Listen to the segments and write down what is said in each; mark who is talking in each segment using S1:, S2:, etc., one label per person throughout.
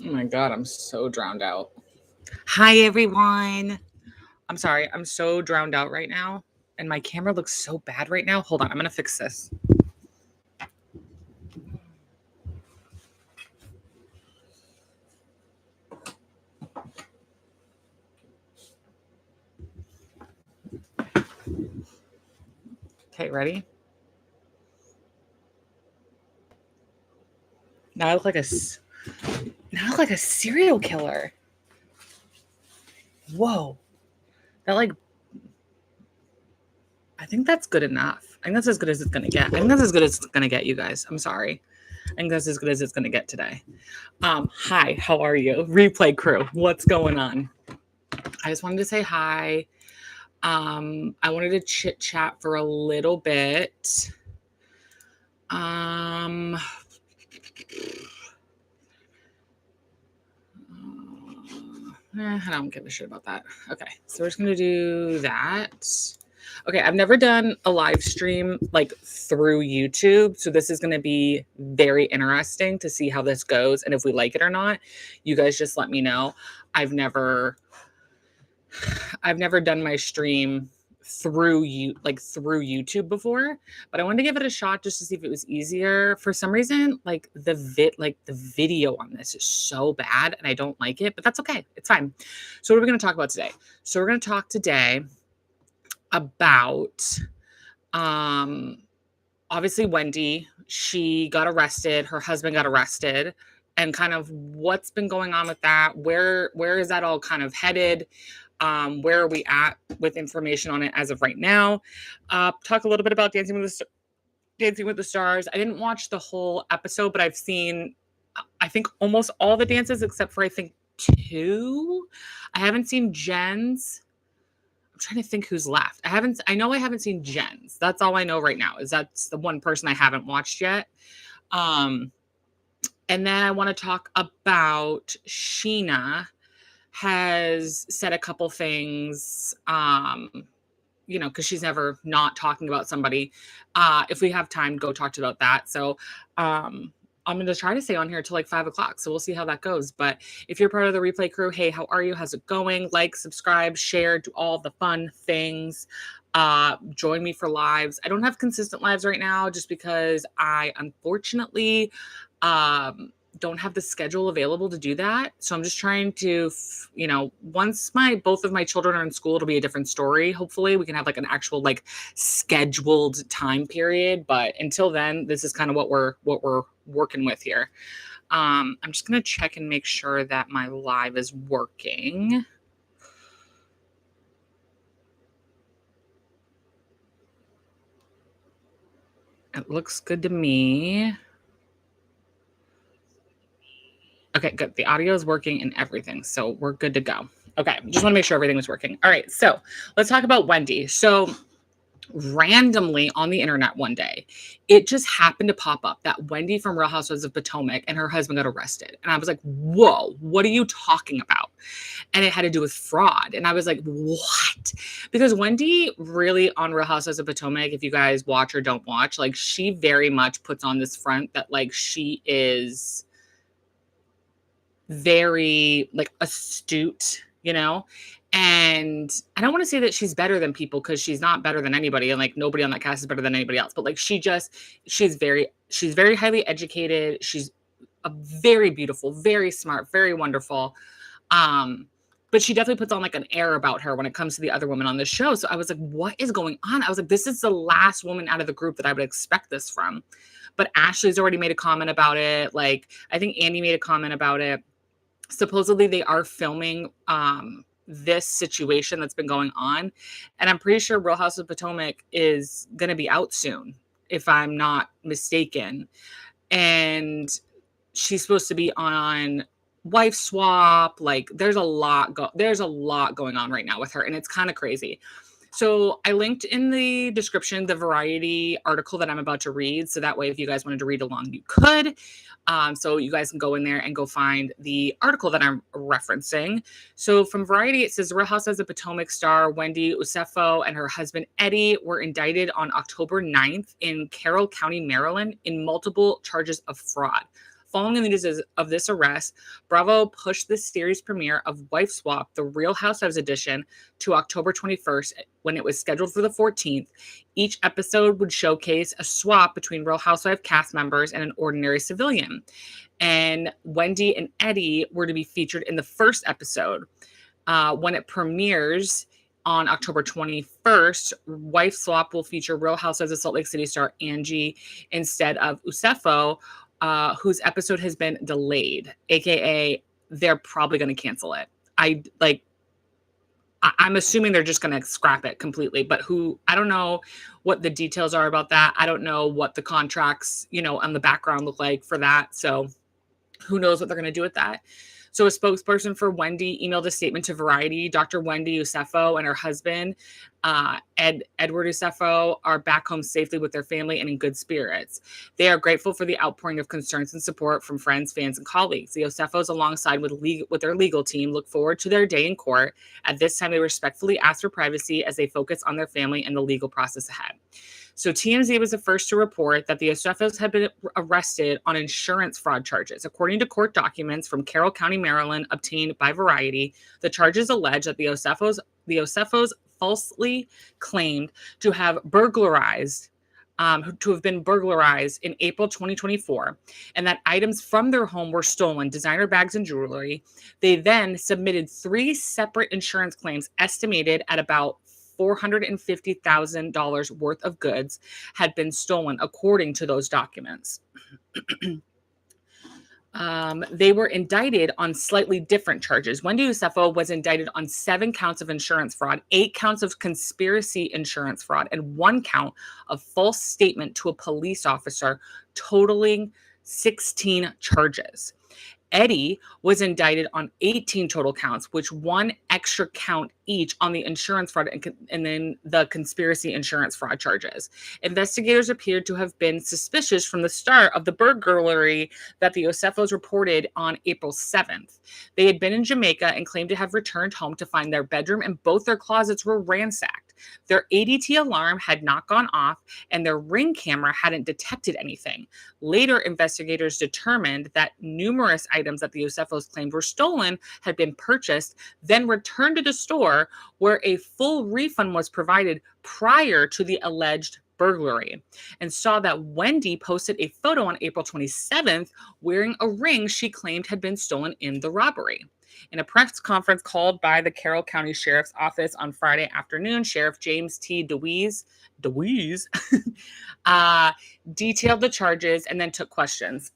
S1: Oh my God, I'm so drowned out.
S2: Hi, everyone. I'm sorry. I'm so drowned out right now. And my camera looks so bad right now. Hold on. I'm going to fix this. Okay, ready? Now I look like now I look like a serial killer. Whoa. That like I think that's good enough. I think that's as good as it's going to get. I think that's as good as it's going to get, you guys. I'm sorry. I think that's as good as it's going to get today. Hi, how are you? Replay crew, what's going on? I just wanted to say hi. I wanted to chit chat for a little bit. Um, I don't give a shit about that. Okay, so we're just gonna do that. Okay, I've never done a live stream like through YouTube, so this is gonna be very interesting to see how this goes and if we like it or not. You guys just let me know. I've never I've never done my stream through YouTube before, but I wanted to give it a shot just to see if it was easier. For some reason, like the video on this is so bad and I don't like it, but that's okay. It's fine. So what are we going to talk about today? So we're going to talk today about um obviously Wendy, she got arrested, her husband got arrested, and kind of what's been going on with that. Where is that all kind of headed? Where are we at with information on it as of right now? Talk a little bit about Dancing with the Stars. I didn't watch the whole episode, but I've seen, I think, almost all the dances except for I think two. I haven't seen Jen's. I'm trying to think who's left. I know I haven't seen Jen's. That's all I know right now. Is that's the one person I haven't watched yet. Um, and then I want to talk about Sheena has said a couple things, because she's never not talking about somebody. If we have time, go talk about that. So I'm going to try to stay on here till like 5 o'clock. So we'll see how that goes. But if you're part of the replay crew, hey, how are you? How's it going? Like, subscribe, share, do all the fun things. Join me for lives. I don't have consistent lives right now just because I unfortunately don't have the schedule available to do that. So I'm just trying to, once both of my children are in school, it'll be a different story. Hopefully we can have like an actual like scheduled time period. But until then, this is kind of what we're working with here. I'm just going to check and make sure that my live is working. It looks good to me. Okay, good. The audio is working and everything. So we're good to go. Okay, just want to make sure everything was working. All right, so let's talk about Wendy. So randomly on the internet one day, it just happened to pop up that Wendy from Real Housewives of Potomac and her husband got arrested. And I was like, whoa, what are you talking about? And it had to do with fraud. And I was like, what? Because Wendy really on Real Housewives of Potomac, if you guys watch or don't watch, like she very much puts on this front that like she is very like astute, and I don't want to say that she's better than people because she's not better than anybody, and like nobody on that cast is better than anybody else, but like she's very highly educated. She's a very beautiful, very smart, very wonderful. But she definitely puts on like an air about her when it comes to the other women on this show. So I was like, what is going on? I was like, this is the last woman out of the group that I would expect this from. But Ashley's already made a comment about it. Like I think Andy made a comment about it. Supposedly they are filming this situation that's been going on, and I'm pretty sure Real House of Potomac is going to be out soon, if I'm not mistaken. And she's supposed to be on wife swap. Like there's a lot going on right now with her, and it's kind of crazy. So I linked in the description the Variety article that I'm about to read. So that way, if you guys wanted to read along, you could. So you guys can go in there and go find the article that I'm referencing. So from Variety, it says Real Housewives of Potomac star Wendy Osefo and her husband Eddie were indicted on October 9th in Carroll County, Maryland, in multiple charges of fraud. Following the news of this arrest, Bravo pushed the series premiere of Wife Swap, the Real Housewives edition, to October 21st when it was scheduled for the 14th. Each episode would showcase a swap between Real Housewives cast members and an ordinary civilian. And Wendy and Eddie were to be featured in the first episode. When it premieres on October 21st, Wife Swap will feature Real Housewives of Salt Lake City star Angie instead of Osefo, whose episode has been delayed, aka they're probably going to cancel it. I'm assuming they're just going to scrap it completely, but I don't know what the details are about that. I don't know what the contracts, on the background look like for that. So who knows what they're going to do with that. So a spokesperson for Wendy emailed a statement to Variety. Dr. Wendy Osefo and her husband, Edward Osefo, are back home safely with their family and in good spirits. They are grateful for the outpouring of concerns and support from friends, fans, and colleagues. The Osefos, alongside with their legal team, look forward to their day in court. At this time, they respectfully ask for privacy as they focus on their family and the legal process ahead. So TMZ was the first to report that the Osefos had been arrested on insurance fraud charges. According to court documents from Carroll County, Maryland, obtained by Variety, the charges allege that the Osefos falsely claimed to have been burglarized in April 2024, and that items from their home were stolen, designer bags and jewelry. They then submitted 3 separate insurance claims estimated at about $450,000 worth of goods had been stolen, according to those documents. They were indicted on slightly different charges. Wendy Osefo was indicted on 7 counts of insurance fraud, 8 counts of conspiracy insurance fraud, and 1 count of false statement to a police officer, totaling 16 charges. Eddie was indicted on 18 total counts, which 1 extra count each on the insurance fraud and then the conspiracy insurance fraud charges. Investigators appeared to have been suspicious from the start of the burglary that the Osefos reported on April 7th. They had been in Jamaica and claimed to have returned home to find their bedroom and both their closets were ransacked. Their ADT alarm had not gone off and their Ring camera hadn't detected anything. Later, investigators determined that numerous items that the Osefos claimed were stolen had been purchased, then returned to the store where a full refund was provided prior to the alleged burglary, and saw that Wendy posted a photo on April 27th wearing a ring she claimed had been stolen in the robbery. In a press conference called by the Carroll County Sheriff's Office on Friday afternoon, Sheriff James T. DeWeese detailed the charges and then took questions.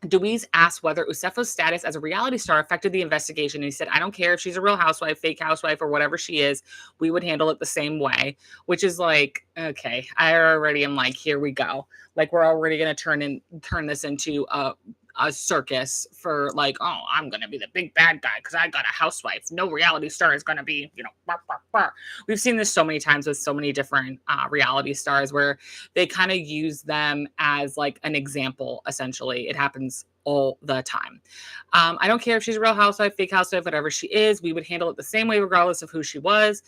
S2: DeWeese asked whether Osefo's status as a reality star affected the investigation. And he said, I don't care if she's a real housewife, fake housewife, or whatever she is. We would handle it the same way, which is like, okay, I already am like, here we go. Like, we're already going to turn this into a circus for like, oh, I'm going to be the big bad guy because I got a housewife. No reality star is going to be, bar, bar, bar. We've seen this so many times with so many different reality stars where they kind of use them as like an example, essentially. It happens all the time. I don't care if she's a real housewife, fake housewife, whatever she is. We would handle it the same way regardless of who she was.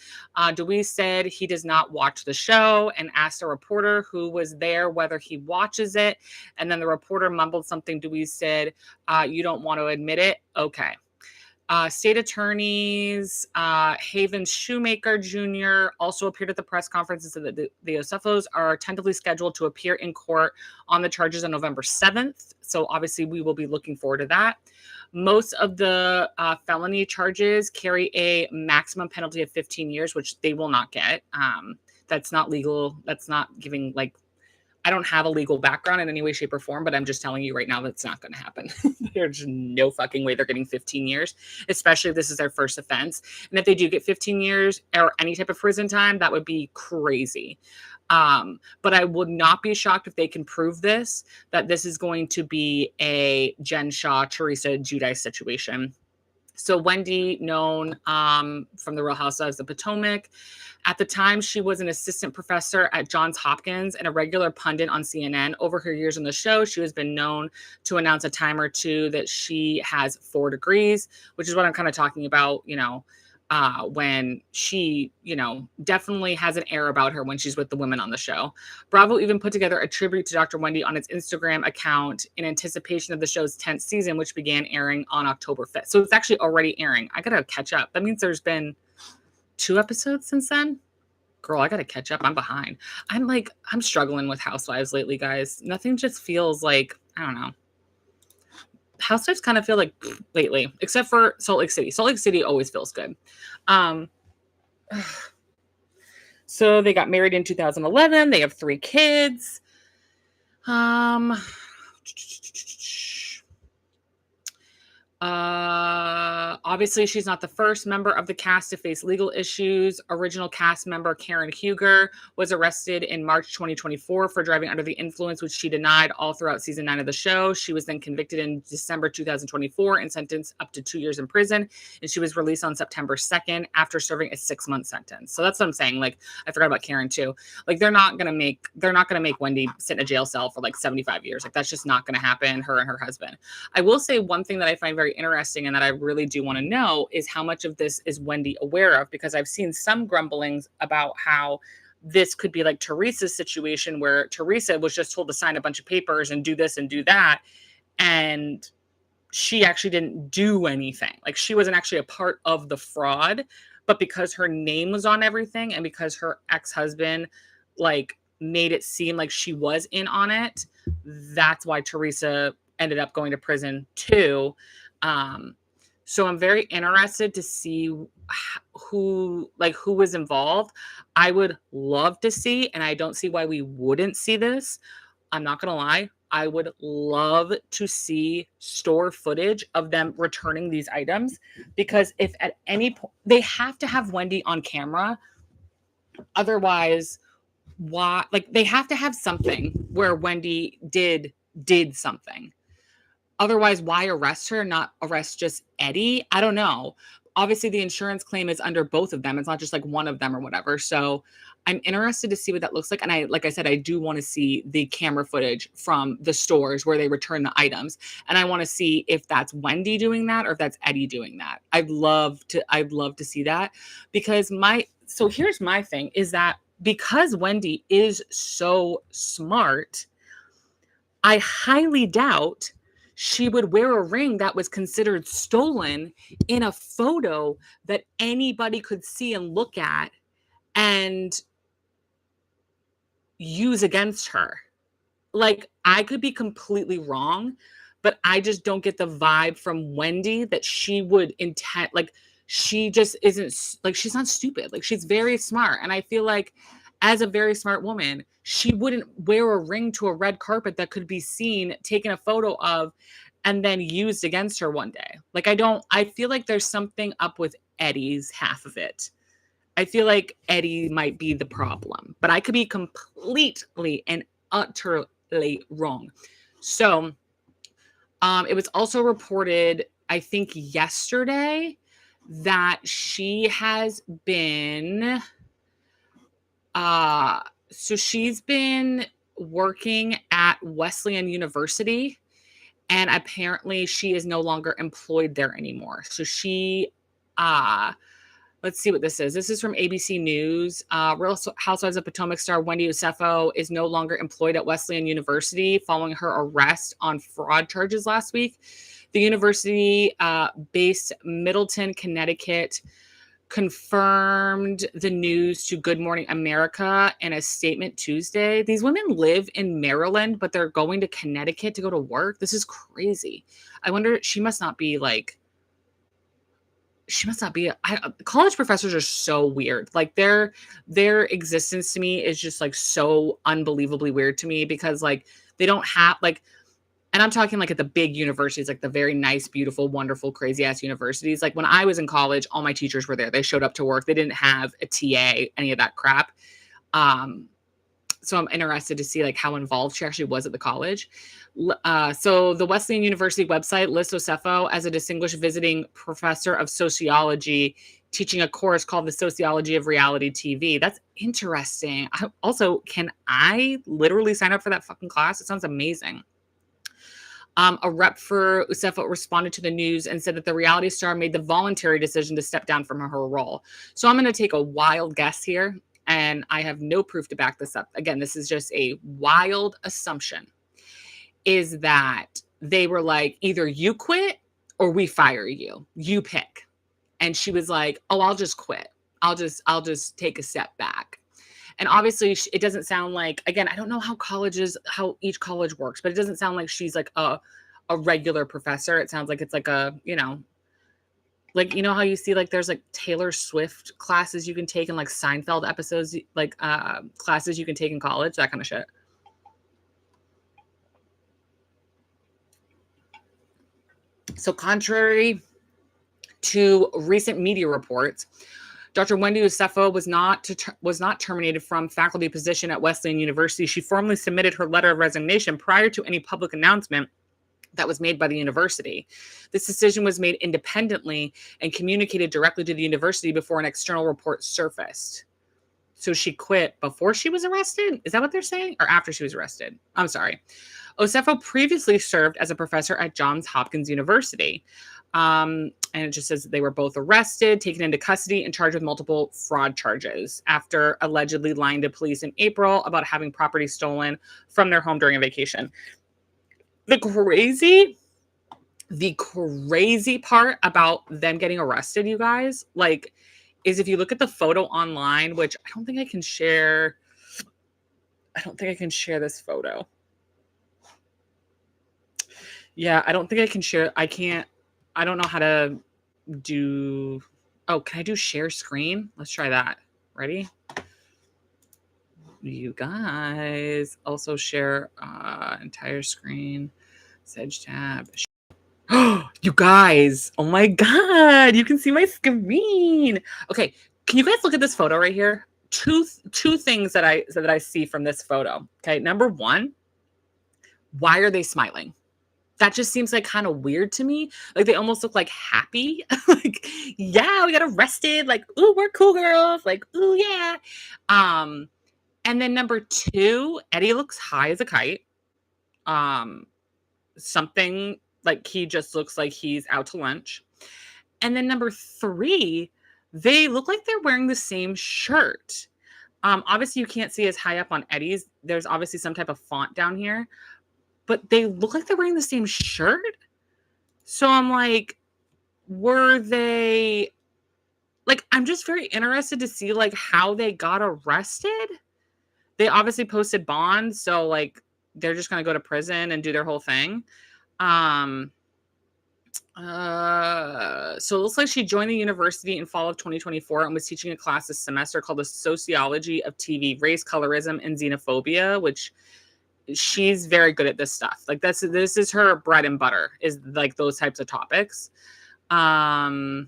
S2: DeWeese said he does not watch the show and asked a reporter who was there whether he watches it. And then the reporter mumbled something. DeWeese said, you don't want to admit it? Okay. State attorneys Haven Shoemaker Jr. also appeared at the press conference and said that the Osefos are tentatively scheduled to appear in court on the charges on November 7th. So obviously we will be looking forward to that. Most of the felony charges carry a maximum penalty of 15 years, which they will not get. That's not legal. That's not giving like, I don't have a legal background in any way, shape, or form, but I'm just telling you right now that's not going to happen. There's no fucking way they're getting 15 years, especially if this is their first offense. And if they do get 15 years or any type of prison time, that would be crazy. But I would not be shocked if they can prove this, that this is going to be a Jen Shah, Teresa Giudice situation. So Wendy, known from the Real Housewives of Potomac. At the time, she was an assistant professor at Johns Hopkins and a regular pundit on CNN. Over her years on the show, she has been known to announce a time or two that she has 4 degrees, which is what I'm kind of talking about, when she, definitely has an air about her when she's with the women on the show. Bravo even put together a tribute to Dr. Wendy on its Instagram account in anticipation of the show's 10th season, which began airing on October 5th. So it's actually already airing. I got to catch up. That means there's been 2 episodes since then. Girl, I got to catch up. I'm behind. I'm struggling with Housewives lately, guys. Nothing just feels like, I don't know. Housewives kind of feel like lately, except for Salt Lake City. Salt Lake City always feels good. So they got married in 2011. They have 3 kids. Obviously, she's not the first member of the cast to face legal issues. Original cast member Karen Huger was arrested in March 2024 for driving under the influence, which she denied all throughout season 9 of the show. She was then convicted in December 2024 and sentenced up to 2 years in prison. And she was released on September 2nd after serving a 6-month sentence. So that's what I'm saying. Like, I forgot about Karen too. Like, they're not gonna make Wendy sit in a jail cell for like 75 years. Like, that's just not gonna happen. Her and her husband. I will say one thing that I find very interesting and that I really do want to know is how much of this is Wendy aware of, because I've seen some grumblings about how this could be like Teresa's situation, where Teresa was just told to sign a bunch of papers and do this and do that, and she actually didn't do anything. Like, she wasn't actually a part of the fraud, but because her name was on everything and because her ex-husband like made it seem like she was in on it, that's why Teresa ended up going to prison too. So I'm very interested to see who was involved. I would love to see, and I don't see why we wouldn't see this. I'm not going to lie. I would love to see store footage of them returning these items, because if at any point they have to have Wendy on camera, otherwise why, like, they have to have something where Wendy did something. Otherwise, why arrest her, not arrest just Eddie? I don't know. Obviously, the insurance claim is under both of them. It's not just like one of them or whatever. So I'm interested to see what that looks like. And like I said, I do want to see the camera footage from the stores where they return the items. And I want to see if that's Wendy doing that or if that's Eddie doing that. I'd love to see that, because so here's my thing is that because Wendy is so smart, I highly doubt she would wear a ring that was considered stolen in a photo that anybody could see and look at and use against her. Like, I could be completely wrong, but I just don't get the vibe from Wendy that she would intend, like, she just isn't, like, she's not stupid. Like, she's very smart. And I feel like as a very smart woman, she wouldn't wear a ring to a red carpet that could be seen, taken a photo of, and then used against her one day. Like, I feel like there's something up with Eddie's half of it. I feel like Eddie might be the problem, but I could be completely and utterly wrong. So, it was also reported, I think yesterday, that she has been, so she's been working at Wesleyan University, and apparently she is no longer employed there anymore. So she, let's see what this is. This is from ABC News. Real Housewives of Potomac star Wendy Osefo is no longer employed at Wesleyan University following her arrest on fraud charges last week. The university, based Middleton, Connecticut, confirmed the news to Good Morning America in a statement Tuesday. These women live in Maryland, but they're going to Connecticut to go to work. This is crazy. I wonder, college professors are so weird. Like, their existence to me is just like so unbelievably weird to me, because like they don't have like, and I'm talking like at the big universities, like the very nice, beautiful, wonderful, crazy ass universities. Like when I was in college, all my teachers were there. They showed up to work. They didn't have a TA, any of that crap. So I'm interested to see like how involved she actually was at the college. So the Wesleyan University website lists Osefo as a distinguished visiting professor of sociology, teaching a course called The Sociology of Reality TV. That's interesting. Also, can I literally sign up for that fucking class? It sounds amazing. A rep for Osefo responded to the news and said that the reality star made the voluntary decision to step down from her role. So I'm going to take a wild guess here, and I have no proof to back this up. Again, this is just a wild assumption, is that they were like, either you quit or we fire you. You pick. And she was like, "Oh, I'll just quit. I'll just take a step back." And obviously it doesn't sound like, again, I don't know how each college works, but it doesn't sound like she's like a regular professor. It sounds like it's like a, like, how you see like there's like Taylor Swift classes you can take, and like Seinfeld episodes, like classes you can take in college, that kind of shit. So contrary to recent media reports, Dr. Wendy Osefo was not terminated from faculty position at Wesleyan University. She formally submitted her letter of resignation prior to any public announcement that was made by the university. This decision was made independently and communicated directly to the university before an external report surfaced. So she quit before she was arrested? Is that what they're saying? Or after she was arrested? I'm sorry. Osefo previously served as a professor at Johns Hopkins University. And it just says that they were both arrested, taken into custody, and charged with multiple fraud charges after allegedly lying to police in April about having property stolen from their home during a vacation. The crazy part about them getting arrested, you guys, like, is if you look at the photo online, which I don't think I can share. I don't think I can share this photo. Yeah, I don't think I can share. I don't know how to do. Oh, can I do share screen? Let's try that. Ready? You guys also share entire screen. Sedge tab. You guys, oh my God, you can see my screen. Okay, can you guys look at this photo right here? Two things that I see from this photo. Okay, number one, why are they smiling? That just seems like kind of weird to me. Like they almost look like happy. Like, yeah, we got arrested. Like, ooh, we're cool girls. Like, ooh, yeah. And then number two, Eddie looks high as a kite. Something like he just looks like he's out to lunch. And then number three, they look like they're wearing the same shirt. Obviously, you can't see as high up on Eddie's. There's obviously some type of font down here, but they look like they're wearing the same shirt. So I'm like, were they like, I'm just very interested to see like how they got arrested. They obviously posted bonds, so like they're just gonna go to prison and do their whole thing. So it looks like she joined the university in fall of 2024 and was teaching a class this semester called the Sociology of TV, Race, Colorism, and Xenophobia, which she's very good at this stuff. Like this is her bread and butter, is like those types of topics. So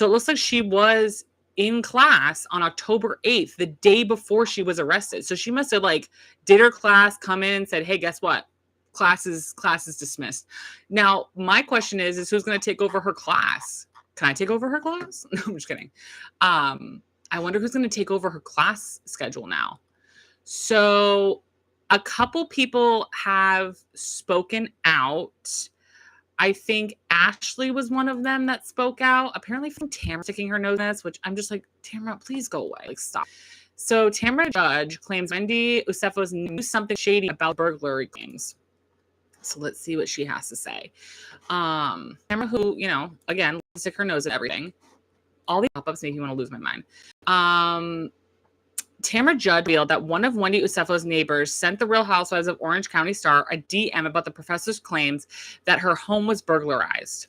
S2: it looks like she was in class on October 8th, the day before she was arrested. So she must have like did her class, come in, said, "Hey, guess what? Class is dismissed." Now, my question is who's going to take over her class? Can I take over her class? No, I'm just kidding. I wonder who's going to take over her class schedule now. So a couple people have spoken out. I think Ashley was one of them that spoke out. Apparently from Tamara sticking her nose in this, which I'm just like, Tamara, please go away. Like, stop. So Tamara Judge claims Wendy Osefo knew something shady about burglary claims. So let's see what she has to say. Tamara, who, again, stick her nose at everything. All the pop-ups make me want to lose my mind. Tamara Judd revealed that one of Wendy Osefo's neighbors sent the Real Housewives of Orange County Star a DM about the professor's claims that her home was burglarized.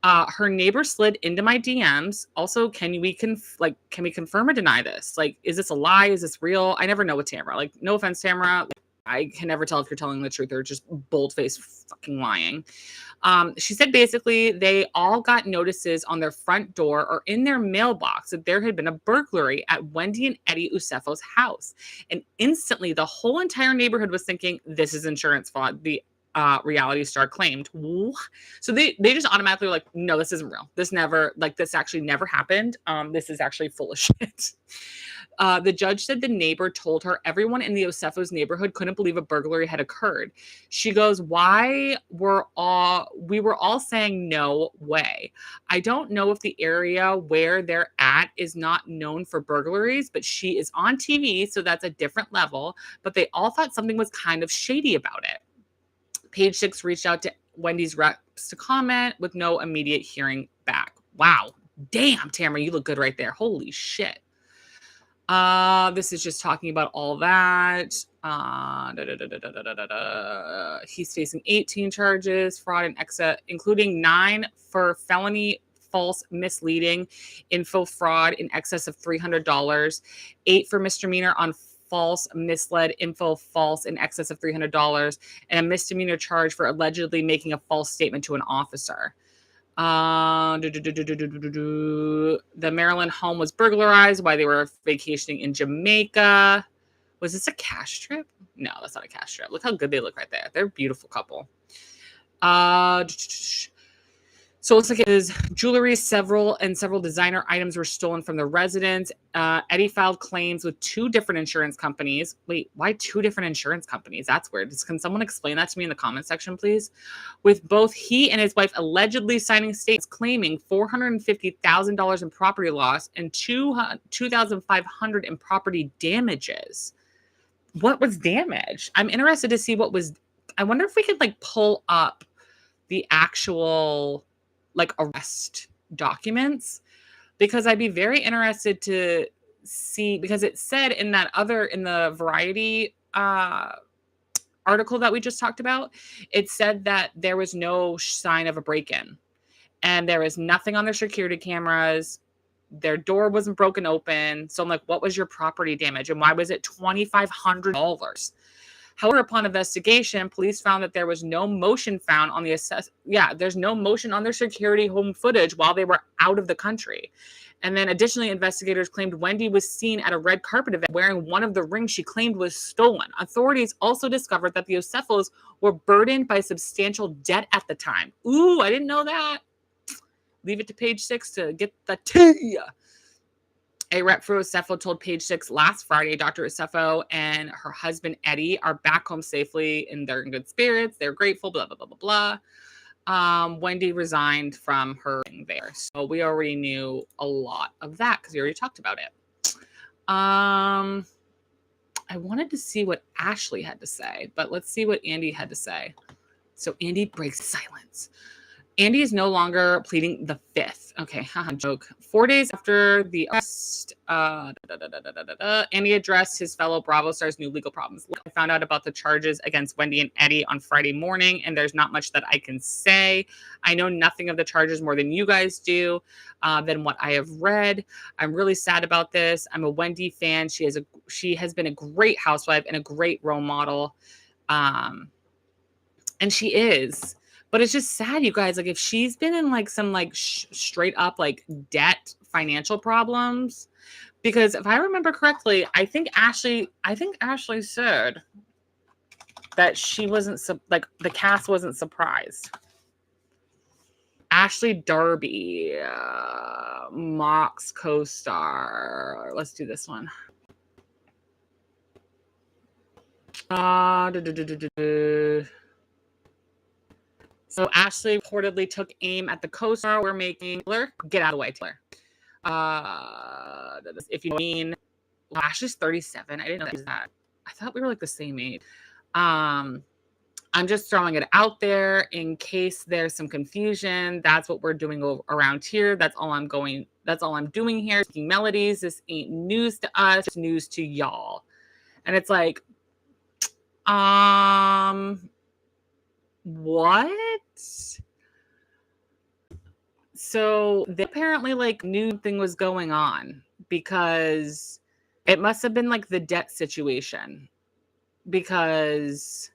S2: Her neighbor slid into my DMs. Also, can we confirm or deny this? Like, is this a lie? Is this real? I never know with Tamara. Like, no offense, Tamara. I can never tell if you're telling the truth or just bold-faced fucking lying. She said basically they all got notices on their front door or in their mailbox that there had been a burglary at Wendy and Eddie Osefo's house. And instantly, the whole entire neighborhood was thinking, this is insurance fraud. The reality star claimed. So they just automatically were like, no, this isn't real. This actually never happened. This is actually full of shit. The judge said the neighbor told her everyone in the Osefo's neighborhood couldn't believe a burglary had occurred. She goes, we were all saying no way. I don't know if the area where they're at is not known for burglaries, but she is on TV, so that's a different level. But they all thought something was kind of shady about it. Page Six reached out to Wendy's reps to comment with no immediate hearing back. Wow. Damn, Tamara, you look good right there. Holy shit. This is just talking about all that. He's facing 18 charges, fraud and excess, including 9 for felony false misleading, info fraud in excess of $300, 8 for misdemeanor on false misled info false in excess of $300, and a misdemeanor charge for allegedly making a false statement to an officer. The Maryland home was burglarized while they were vacationing in Jamaica. Was this a cash trip? No, that's not a cash trip. Look how good they look right there. They're a beautiful couple. So it looks like it is jewelry, several designer items were stolen from the residence. Eddie filed claims with 2 different insurance companies. Wait, why 2 different insurance companies? That's weird. Can someone explain that to me in the comment section, please? With both he and his wife allegedly signing statements claiming $450,000 in property loss and $2,500 in property damages. What was damaged? I'm interested to see what was. I wonder if we could pull up the actual arrest documents, because I'd be very interested to see, because it said in the Variety article that we just talked about, it said that there was no sign of a break-in and there was nothing on their security cameras. Their door wasn't broken open. So I'm like, what was your property damage and why was it $2,500? However, upon investigation, police found that there was no motion found on there's no motion on their security home footage while they were out of the country. And then additionally, investigators claimed Wendy was seen at a red carpet event wearing one of the rings she claimed was stolen. Authorities also discovered that the Osefos were burdened by substantial debt at the time. Ooh, I didn't know that. Leave it to Page Six to get the tea. A rep for Osefo told Page Six last Friday, Dr. Osefo and her husband, Eddie, are back home safely and they're in good spirits. They're grateful, blah, blah, blah, blah, blah. Wendy resigned from her thing there. So we already knew a lot of that because we already talked about it. I wanted to see what Ashley had to say, but let's see what Andy had to say. So Andy breaks silence. Andy is no longer pleading the fifth. Okay, haha, joke. 4 days after the arrest, Andy addressed his fellow Bravo stars' new legal problems. I found out about the charges against Wendy and Eddie on Friday morning, and there's not much that I can say. I know nothing of the charges more than you guys do, than what I have read. I'm really sad about this. I'm a Wendy fan. She has been a great housewife and a great role model, and she is. But it's just sad, you guys. If she's been in some straight up debt financial problems, because if I remember correctly, I think Ashley said that she wasn't the cast wasn't surprised. Ashley Darby, Mox co-star. Let's do this one. So Ashley reportedly took aim at the co-star we're making. Taylor, get out of the way, Taylor. If you mean, well, Ashley's 37. I didn't know that. I thought we were the same age. I'm just throwing it out there in case there's some confusion. That's what we're doing around here. That's all I'm doing here. Speaking melodies. This ain't news to us. It's news to y'all. And it's what? So they apparently knew something was going on, because it must have been the debt situation, because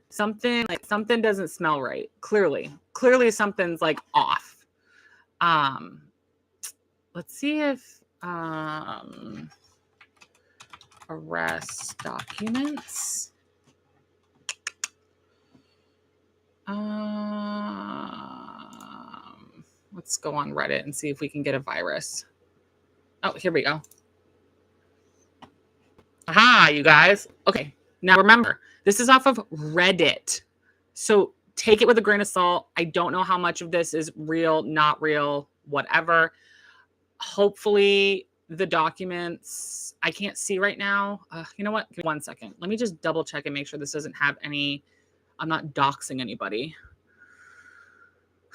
S2: something doesn't smell right. Clearly something's off. Let's see if arrest documents. Let's go on Reddit and see if we can get a virus. Oh, here we go. Aha, you guys. Okay. Now remember, this is off of Reddit. So take it with a grain of salt. I don't know how much of this is real, not real, whatever. Hopefully the documents I can't see right now. You know what? Give me 1 second. Let me just double check and make sure this doesn't have any. I'm not doxing anybody.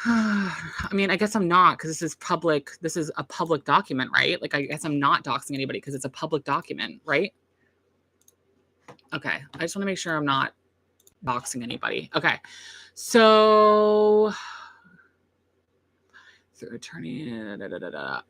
S2: I mean, I guess I'm not because this is public. This is a public document, right? Like, I guess I'm not doxing anybody because it's a public document, right? Okay. I just want to make sure I'm not doxing anybody. Okay. So through attorney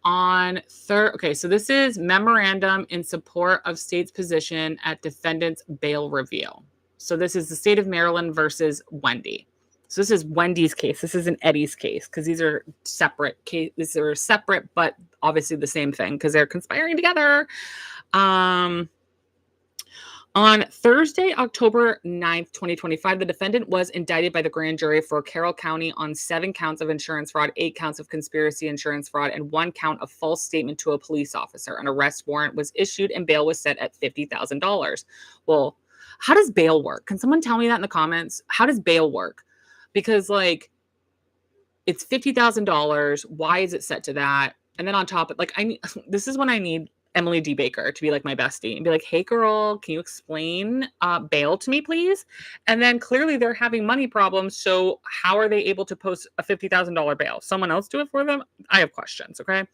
S2: on third. Okay. So this is memorandum in support of state's position at defendant's bail review. So this is the state of Maryland versus Wendy. So this is Wendy's case. This isn't Eddie's case because these are separate cases. These are separate, but obviously the same thing because they're conspiring together. On Thursday, October 9th, 2025, the defendant was indicted by the grand jury for Carroll County on 7 counts of insurance fraud, 8 counts of conspiracy insurance fraud, and 1 count of false statement to a police officer. An arrest warrant was issued and bail was set at $50,000. Well, how does bail work? Can someone tell me that in the comments? How does bail work? Because, like, it's $50,000. Why is it set to that? And then on top of, like, this is when I need Emily D. Baker to be like my bestie and be like, hey girl, can you explain bail to me, please? And then clearly they're having money problems. So how are they able to post a $50,000 bail? Someone else do it for them? I have questions. Okay.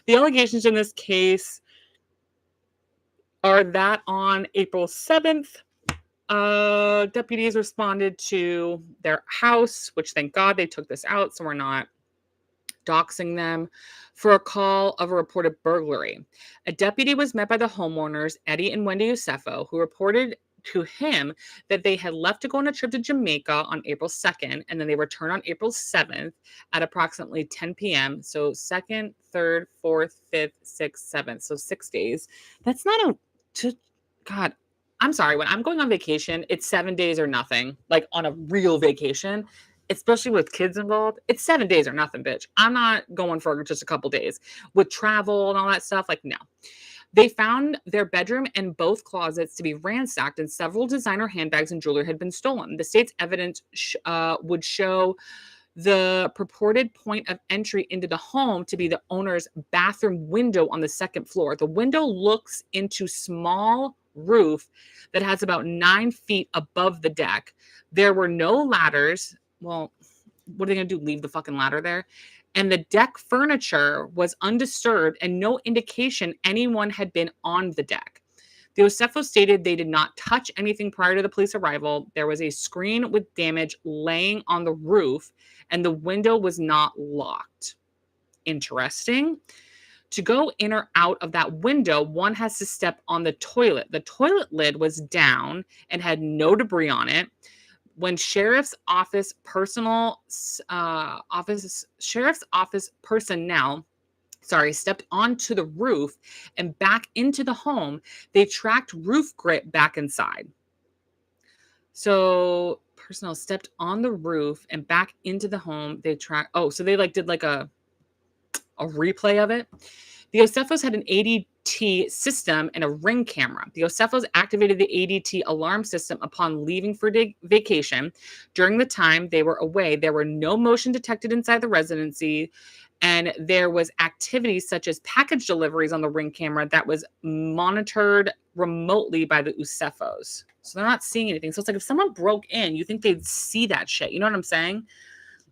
S2: The allegations in this case are that on April 7th, deputies responded to their house, which thank God they took this out. So we're not doxing them, for a call of a reported burglary. A deputy was met by the homeowners, Eddie and Wendy Osefo, who reported to him that they had left to go on a trip to Jamaica on April 2nd, and then they returned on April 7th at approximately 10 p.m. So 2nd, 3rd, 4th, 5th, 6th, 7th. So 6 days. That's not God, I'm sorry. When I'm going on vacation, it's 7 days or nothing, like on a real vacation. Especially with kids involved, it's 7 days or nothing, bitch. I'm not going for just a couple days. With travel and all that stuff, like, no. They found their bedroom and both closets to be ransacked, and several designer handbags and jewelry had been stolen. The state's evidence would show the purported point of entry into the home to be the owner's bathroom window on the 2nd floor. The window looks into small roof that has about 9 feet above the deck. There were no ladders. Well, what are they going to do? Leave the fucking ladder there? And the deck furniture was undisturbed and no indication anyone had been on the deck. The Osefo stated they did not touch anything prior to the police arrival. There was a screen with damage laying on the roof and the window was not locked. Interesting. To go in or out of that window, one has to step on the toilet. The toilet lid was down and had no debris on it. When sheriff's office personnel stepped onto the roof and back into the home, they tracked roof grit back inside. So personnel stepped on the roof and back into the home. They tracked. Oh, so they did a replay of it. The Osefos had an ADT system and a Ring camera. The Osefos activated the ADT alarm system upon leaving for vacation. During the time they were away, there were no motion detected inside the residency, and there was activity such as package deliveries on the Ring camera that was monitored remotely by the Osefos. So they're not seeing anything. So it's like if someone broke in, you think they'd see that shit. You know what I'm saying?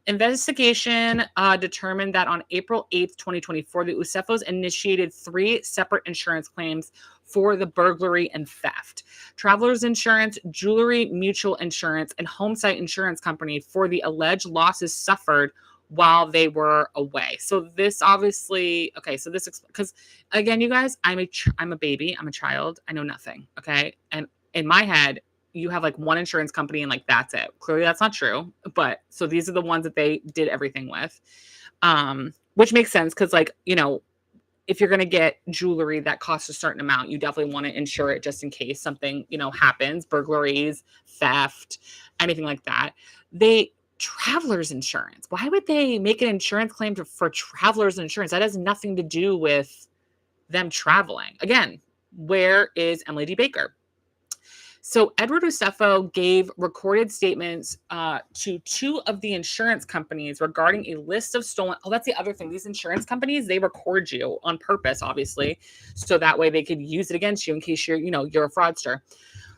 S2: Investigation determined that on April 8th, 2024, the Osefos initiated 3 separate insurance claims for the burglary and theft. Travelers Insurance, Jewelry Mutual Insurance, and Homesite Insurance Company for the alleged losses suffered while they were away. So this obviously, okay, so this, because again, you guys, I'm a baby, I'm a child, I know nothing, okay? And in my head, you have like one insurance company and like that's it. Clearly that's not true. But so these are the ones that they did everything with. Which makes sense because, like, you know, if you're gonna get jewelry that costs a certain amount, you definitely want to insure it just in case something, you know, happens, burglaries, theft, anything like that. They traveler's insurance. Why would they make an insurance claim for traveler's insurance? That has nothing to do with them traveling. Again, where is Emily D. Baker? So Edward Osefo gave recorded statements to two of the insurance companies regarding a list of stolen. Oh, that's the other thing. These insurance companies, they record you on purpose, obviously, so that way they could use it against you in case you're a fraudster.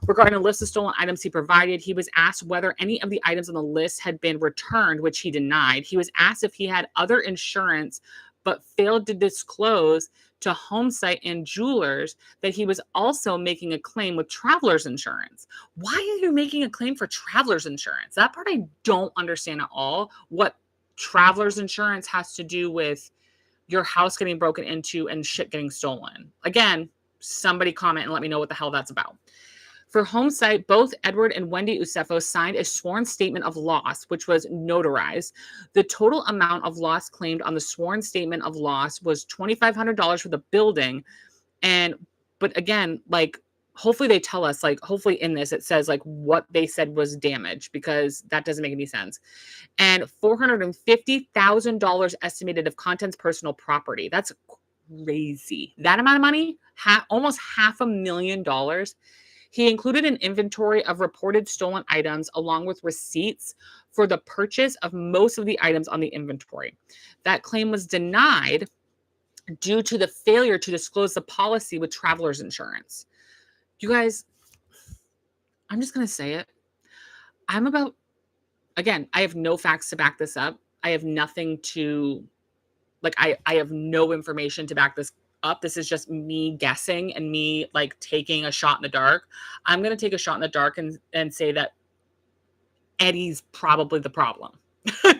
S2: Regarding a list of stolen items he provided, he was asked whether any of the items on the list had been returned, which he denied. He was asked if he had other insurance, but failed to disclose to Homesite and Jewelers that he was also making a claim with Travelers Insurance. Why are you making a claim for Travelers Insurance? That part I don't understand at all. What Travelers Insurance has to do with your house getting broken into and shit getting stolen. Again, somebody comment and let me know what the hell that's about. For Homesite, both Edward and Wendy Osefo signed a sworn statement of loss, which was notarized. The total amount of loss claimed on the sworn statement of loss was $2,500 for the building. But again, like, hopefully they tell us, like, hopefully in this it says, like, what they said was damage, because that doesn't make any sense. And $450,000 estimated of contents personal property. That's crazy. That amount of money, almost $500,000. He included an inventory of reported stolen items along with receipts for the purchase of most of the items on the inventory. That claim was denied due to the failure to disclose the policy with Travelers Insurance. You guys, I'm just going to say it. Again, I have no facts to back this up. I have nothing to, I have no information to back this up. This is just me guessing and me like taking a shot in the dark. I'm going to take a shot in the dark and say that Eddie's probably the problem.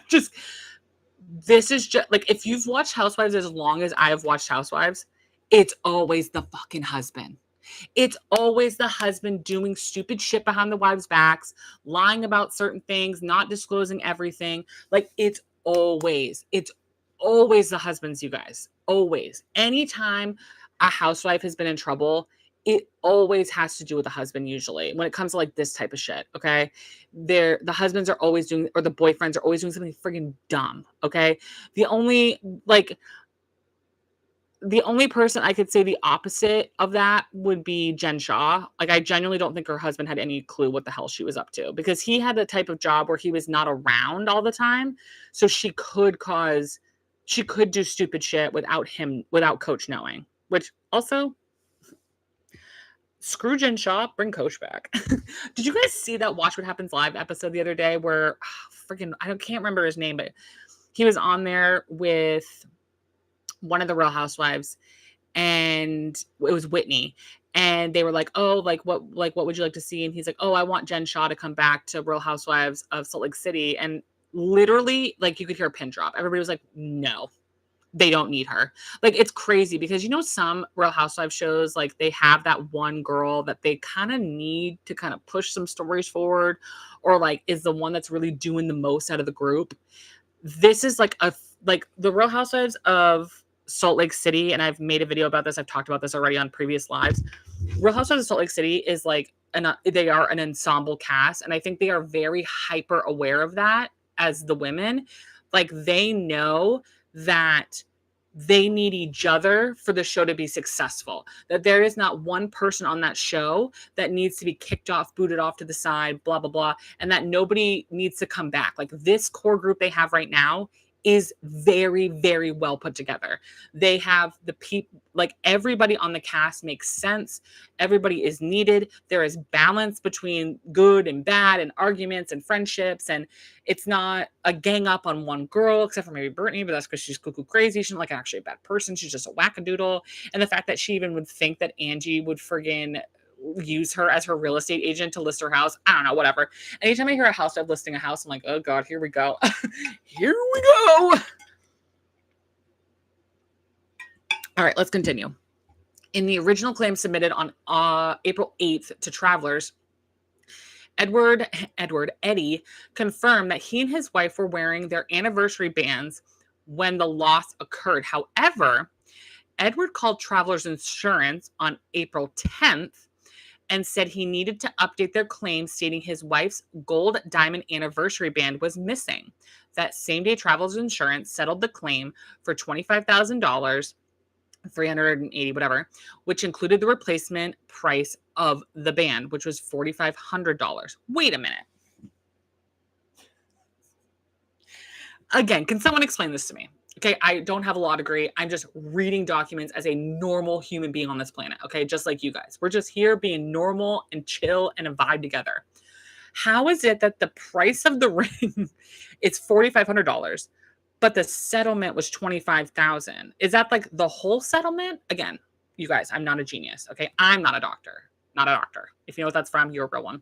S2: This is just like, if you've watched Housewives as long as I have watched Housewives, it's always the fucking husband. It's always the husband doing stupid shit behind the wives' backs, lying about certain things, not disclosing everything. Like, it's always the husbands, you guys. Always. Anytime a housewife has been in trouble, it always has to do with the husband, usually, when it comes to like this type of shit. Okay. The husbands are always doing, or the boyfriends are always doing something friggin' dumb. Okay. The only person I could say the opposite of that would be Jen Shah. Like, I genuinely don't think her husband had any clue what the hell she was up to, because he had the type of job where he was not around all the time. So she could do stupid shit without Coach knowing, which also, screw Jen Shah, bring Coach back. Did you guys see that Watch What Happens Live episode the other day where I can't remember his name, but he was on there with one of the Real Housewives, and it was Whitney, and they were like, oh, what would you like to see? And he's like, oh, I want Jen Shah to come back to Real Housewives of Salt Lake City. And literally, like, you could hear a pin drop. Everybody was like, no, they don't need her. Like, it's crazy because, some Real Housewives shows, like, they have that one girl that they kind of need to kind of push some stories forward, or like is the one that's really doing the most out of the group. This is like the Real Housewives of Salt Lake City, and I've made a video about this. I've talked about this already on previous lives. Real Housewives of Salt Lake City is like they are an ensemble cast, and I think they are very hyper aware of that as the women. Like, they know that they need each other for the show to be successful. That there is not one person on that show that needs to be kicked off, booted off to the side, blah, blah, blah, and that nobody needs to come back. Like, this core group they have right now is very, very well put together. They have the people, like, everybody on the cast makes sense. Everybody is needed. There is balance between good and bad and arguments and friendships. And it's not a gang up on one girl, except for maybe Brittany, but that's because she's cuckoo crazy. She's not like actually a bad person. She's just a wackadoodle. And the fact that she even would think that Angie would friggin' use her as her real estate agent to list her house. I don't know, whatever. Anytime I hear a housewife listing a house, I'm like, oh God, here we go. Here we go. All right, let's continue. In the original claim submitted on April 8th to Travelers, Eddie confirmed that he and his wife were wearing their anniversary bands when the loss occurred. However, Edward called Travelers Insurance on April 10th and said he needed to update their claim, stating his wife's gold diamond anniversary band was missing. That same day, Travelers Insurance settled the claim for $25,000, 380 whatever, which included the replacement price of the band, which was $4,500. Wait a minute. Again, can someone explain this to me? Okay, I don't have a law degree. I'm just reading documents as a normal human being on this planet. Okay, just like you guys. We're just here being normal and chill and a vibe together. How is it that the price of the ring is $4,500, but the settlement was $25,000? Is that like the whole settlement? Again, you guys, I'm not a genius. Okay, I'm not a doctor. Not a doctor. If you know what that's from, you're a real one.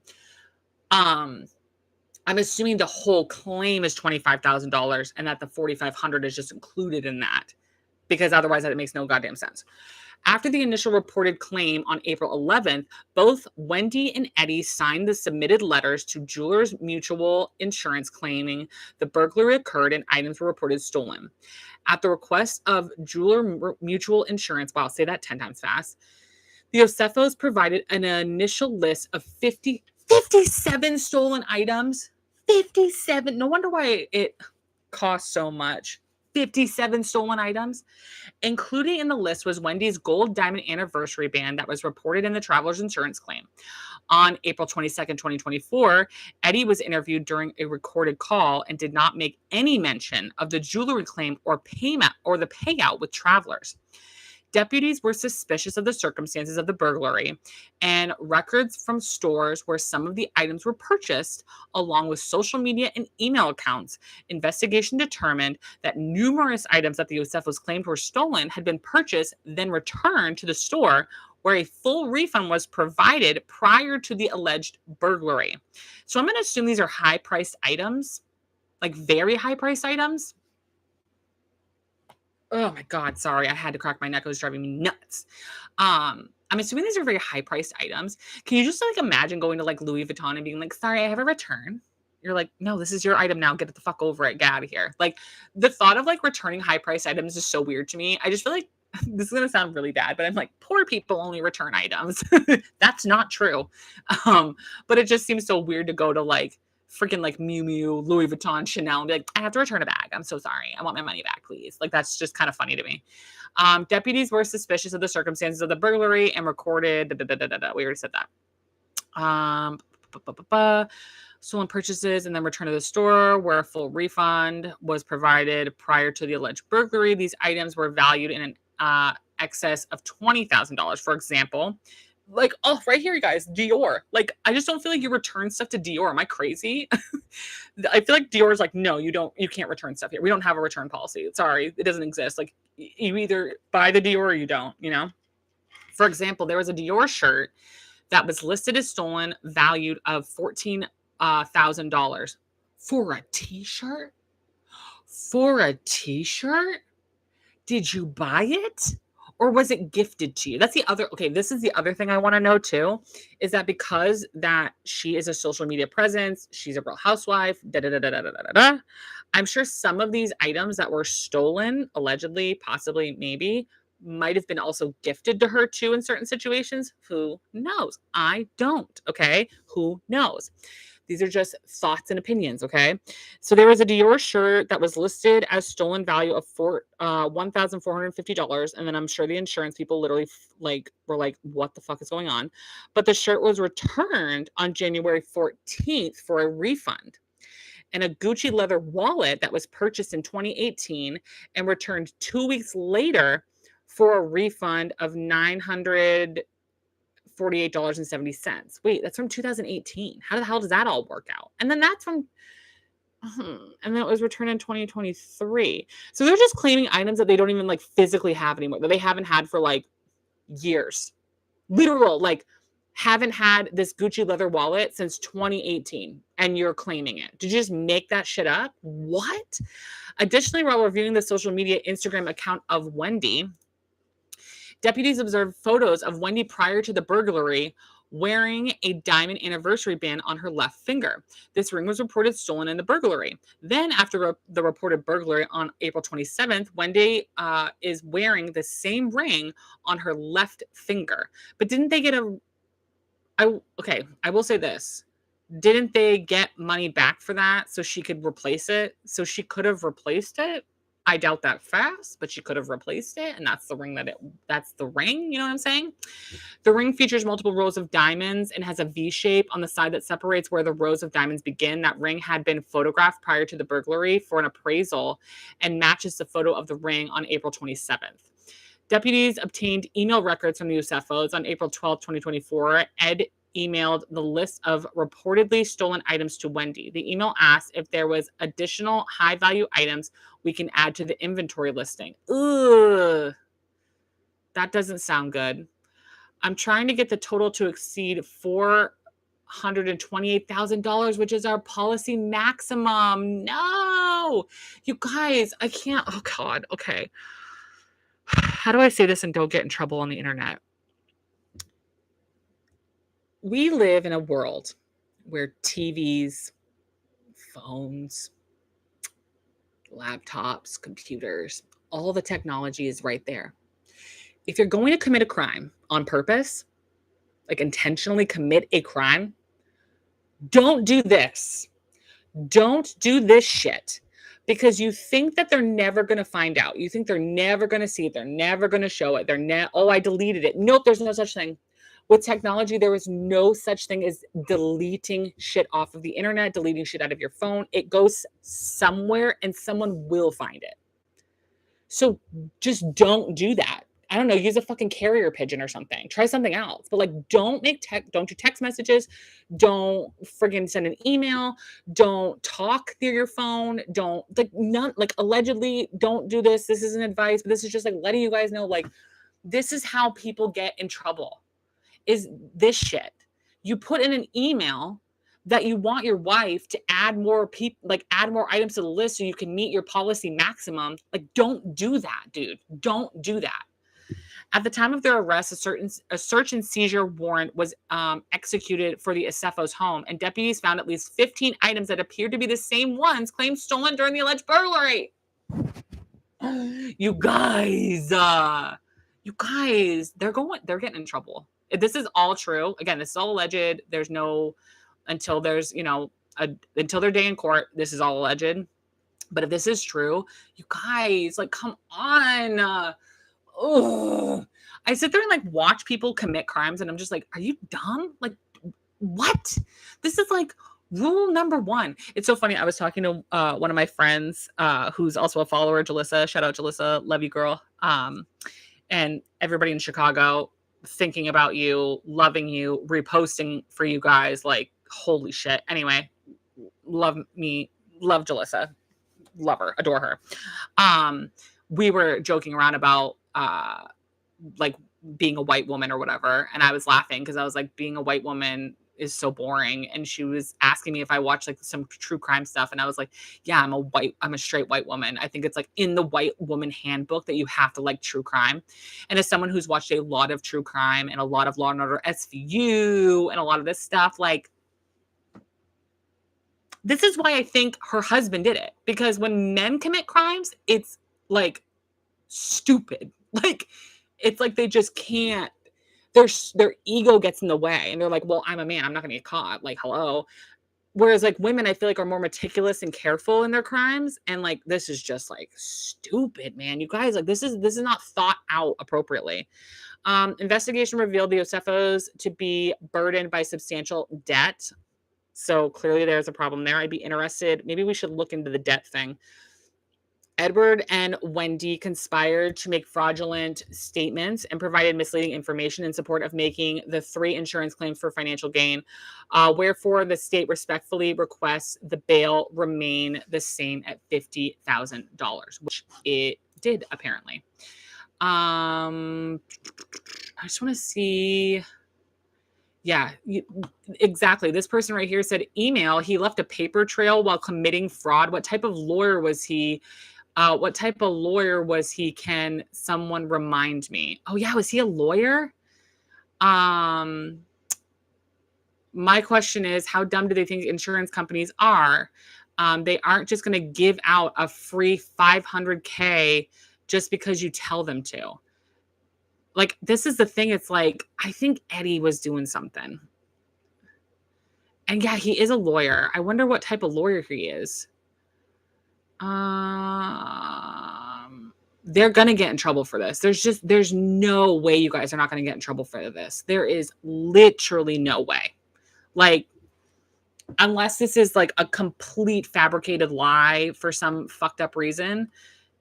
S2: I'm assuming the whole claim is $25,000 and that the $4,500 is just included in that, because otherwise that makes no goddamn sense. After the initial reported claim on April 11th, both Wendy and Eddie signed the submitted letters to Jewelers Mutual Insurance claiming the burglary occurred and items were reported stolen. At the request of Jeweler Mutual Insurance, wow, I'll say that 10 times fast, the Osefos provided an initial list of 57 stolen items. 57. No wonder why it costs so much. 57 stolen items. Including in the list was Wendy's gold diamond anniversary band that was reported in the Travelers Insurance claim. On April 22nd, 2024, Eddie was interviewed during a recorded call and did not make any mention of the jewelry claim or payment or the payout with Travelers. Deputies were suspicious of the circumstances of the burglary, and records from stores where some of the items were purchased, along with social media and email accounts. Investigation determined that numerous items that the Osefos claimed were stolen had been purchased, then returned to the store, where a full refund was provided prior to the alleged burglary. So I'm going to assume these are high-priced items, like very high-priced items. Oh my God, sorry. I had to crack my neck. It was driving me nuts. I'm assuming these are very high priced items. Can you just like imagine going to like Louis Vuitton and being like, sorry, I have a return? You're like, no, this is your item now. Get the fuck over it. Get out of here. Like the thought of like returning high priced items is so weird to me. I just feel like this is going to sound really bad, but I'm like, poor people only return items. That's not true. But it just seems so weird to go to like freaking like Miu Miu, Louis Vuitton, Chanel, and be like, I have to return a bag. I'm so sorry. I want my money back, please. Like, that's just kind of funny to me. Deputies were suspicious of the circumstances of the burglary and recorded. We already said that. Stolen purchases and then returned to the store where a full refund was provided prior to the alleged burglary. These items were valued in an excess of $20,000. For example, like, oh, right here, you guys, Dior. Like, I just don't feel like you return stuff to Dior. Am I crazy? I feel like Dior is like, no, you can't return stuff here. We don't have a return policy. Sorry, it doesn't exist. Like, you either buy the Dior or you don't, you know? For example, there was a Dior shirt that was listed as stolen, valued of $14,000 for a t-shirt. For a t-shirt? Did you buy it? Or was it gifted to you? That's the other, okay, this is the other thing I want to know too, is that because that she is a social media presence, she's a real housewife, I'm sure some of these items that were stolen, allegedly, possibly, maybe, might have been also gifted to her too in certain situations. Who knows? I don't, okay? Who knows? These are just thoughts and opinions, okay? So there was a Dior shirt that was listed as stolen value of $1,450, and then I'm sure the insurance people literally were like, "What the fuck is going on?" But the shirt was returned on January 14th for a refund. And a Gucci leather wallet that was purchased in 2018 and returned 2 weeks later for a refund of $948.70. Wait, that's from 2018. How the hell does that all work out? And then that's from, and then it was returned in 2023. So they're just claiming items that they don't even like physically have anymore, that they haven't had for like years. Literal, like haven't had this Gucci leather wallet since 2018 and you're claiming it. Did you just make that shit up? What? Additionally, while reviewing the social media Instagram account of Wendy, deputies observed photos of Wendy prior to the burglary wearing a diamond anniversary band on her left finger. This ring was reported stolen in the burglary. Then, after the reported burglary on April 27th, Wendy is wearing the same ring on her left finger. But didn't they get a... I will say this. Didn't they get money back for that so she could replace it? So she could have replaced it. I doubt that fast, but she could have replaced it, and that's the ring, you know what I'm saying? The ring features multiple rows of diamonds and has a V shape on the side that separates where the rows of diamonds begin. That ring had been photographed prior to the burglary for an appraisal and matches the photo of the ring on April 27th. Deputies obtained email records from the Osefos on April 12th, 2024. Ed emailed the list of reportedly stolen items to Wendy. The email asked if there was additional high-value items we can add to the inventory listing. Ugh, that doesn't sound good. I'm trying to get the total to exceed $428,000, which is our policy maximum. No, you guys, I can't. Oh, God. Okay. How do I say this and don't get in trouble on the internet? We live in a world where TVs, phones, laptops, computers, all the technology is right there. If you're going to commit a crime on purpose, like intentionally commit a crime, don't do this. Don't do this shit because you think that they're never going to find out. You think they're never going to see it. They're never going to show it. Oh, I deleted it. Nope, there's no such thing. With technology, there is no such thing as deleting shit off of the internet, deleting shit out of your phone. It goes somewhere and someone will find it. So just don't do that. I don't know, use a fucking carrier pigeon or something. Try something else. But like don't do text messages. Don't friggin' send an email. Don't talk through your phone. Don't allegedly don't do this. This isn't advice, but this is just like letting you guys know, like, this is how people get in trouble. Is this shit. You put in an email that you want your wife to add more people, like add more items to the list so you can meet your policy maximum. Like, don't do that, dude. Don't do that. At the time of their arrest, a search and seizure warrant was executed for the Osefos' home, and deputies found at least 15 items that appeared to be the same ones claimed stolen during the alleged burglary. You guys, they're getting in trouble. This is all true. Again, this is all alleged. There's no, until there's, until their day in court, this is all alleged. But if this is true, you guys, like, come on. I sit there and like watch people commit crimes and I'm just like, are you dumb? Like, what? This is like rule number one. It's so funny. I was talking to one of my friends who's also a follower, Jalissa. Shout out, Jalissa. Love you, girl. And everybody in Chicago thinking about you, loving you, reposting for you guys. Like, holy shit. Anyway, love Jalissa. Love her, adore her. We were joking around about like being a white woman or whatever. And I was laughing because I was like, being a white woman is so boring. And she was asking me if I watched like some true crime stuff. And I was like, yeah, I'm a straight white woman. I think it's like in the white woman handbook that you have to like true crime. And as someone who's watched a lot of true crime and a lot of Law and Order SVU and a lot of this stuff, like, this is why I think her husband did it. Because when men commit crimes, it's like stupid. Like, it's like they just can't, their ego gets in the way and they're like, well, I'm a man, I'm not gonna get caught. Like, hello. Whereas like women, I feel like are more meticulous and careful in their crimes. And like, this is just like stupid, man. You guys, like, this is not thought out appropriately. Investigation revealed the Osefos to be burdened by substantial debt. So clearly there's a problem there. I'd be interested. Maybe we should look into the debt thing. Edward and Wendy conspired to make fraudulent statements and provided misleading information in support of making the 3 insurance claims for financial gain. Wherefore, the state respectfully requests the bail remain the same at $50,000, which it did, apparently. I just want to see. Yeah, exactly. This person right here said email. He left a paper trail while committing fraud. What type of lawyer was he? Can someone remind me? Oh yeah, was he a lawyer? My question is, how dumb do they think insurance companies are? They aren't just going to give out a free $500K just because you tell them to. Like, this is the thing. It's like, I think Eddie was doing something. And yeah, he is a lawyer. I wonder what type of lawyer he is. They're gonna get in trouble for this. There's no way you guys are not gonna get in trouble for this. There is literally no way. Like, unless this is like a complete fabricated lie for some fucked up reason,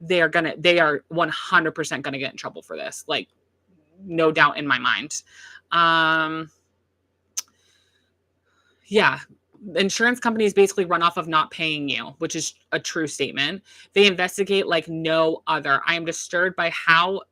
S2: they are 100% gonna get in trouble for this. Like, no doubt in my mind. Yeah, insurance companies basically run off of not paying you, which is a true statement. They investigate like no other. I am disturbed by how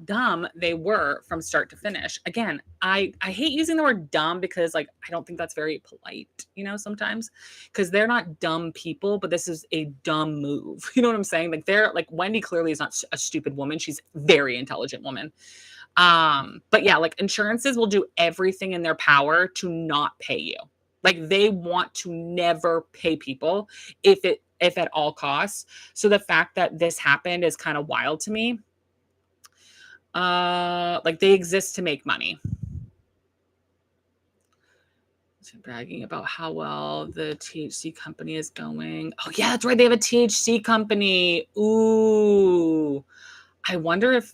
S2: dumb they were from start to finish. Again, I hate using the word dumb because like I don't think that's very polite, sometimes, because they're not dumb people, but this is a dumb move. You know what I'm saying? Like they're like Wendy clearly is not a stupid woman. She's a very intelligent woman. But yeah, like insurances will do everything in their power to not pay you. Like they want to never pay people if at all costs. So the fact that this happened is kind of wild to me. Like they exist to make money. Bragging about how well the THC company is going. Oh yeah, that's right. They have a THC company. Ooh. I wonder if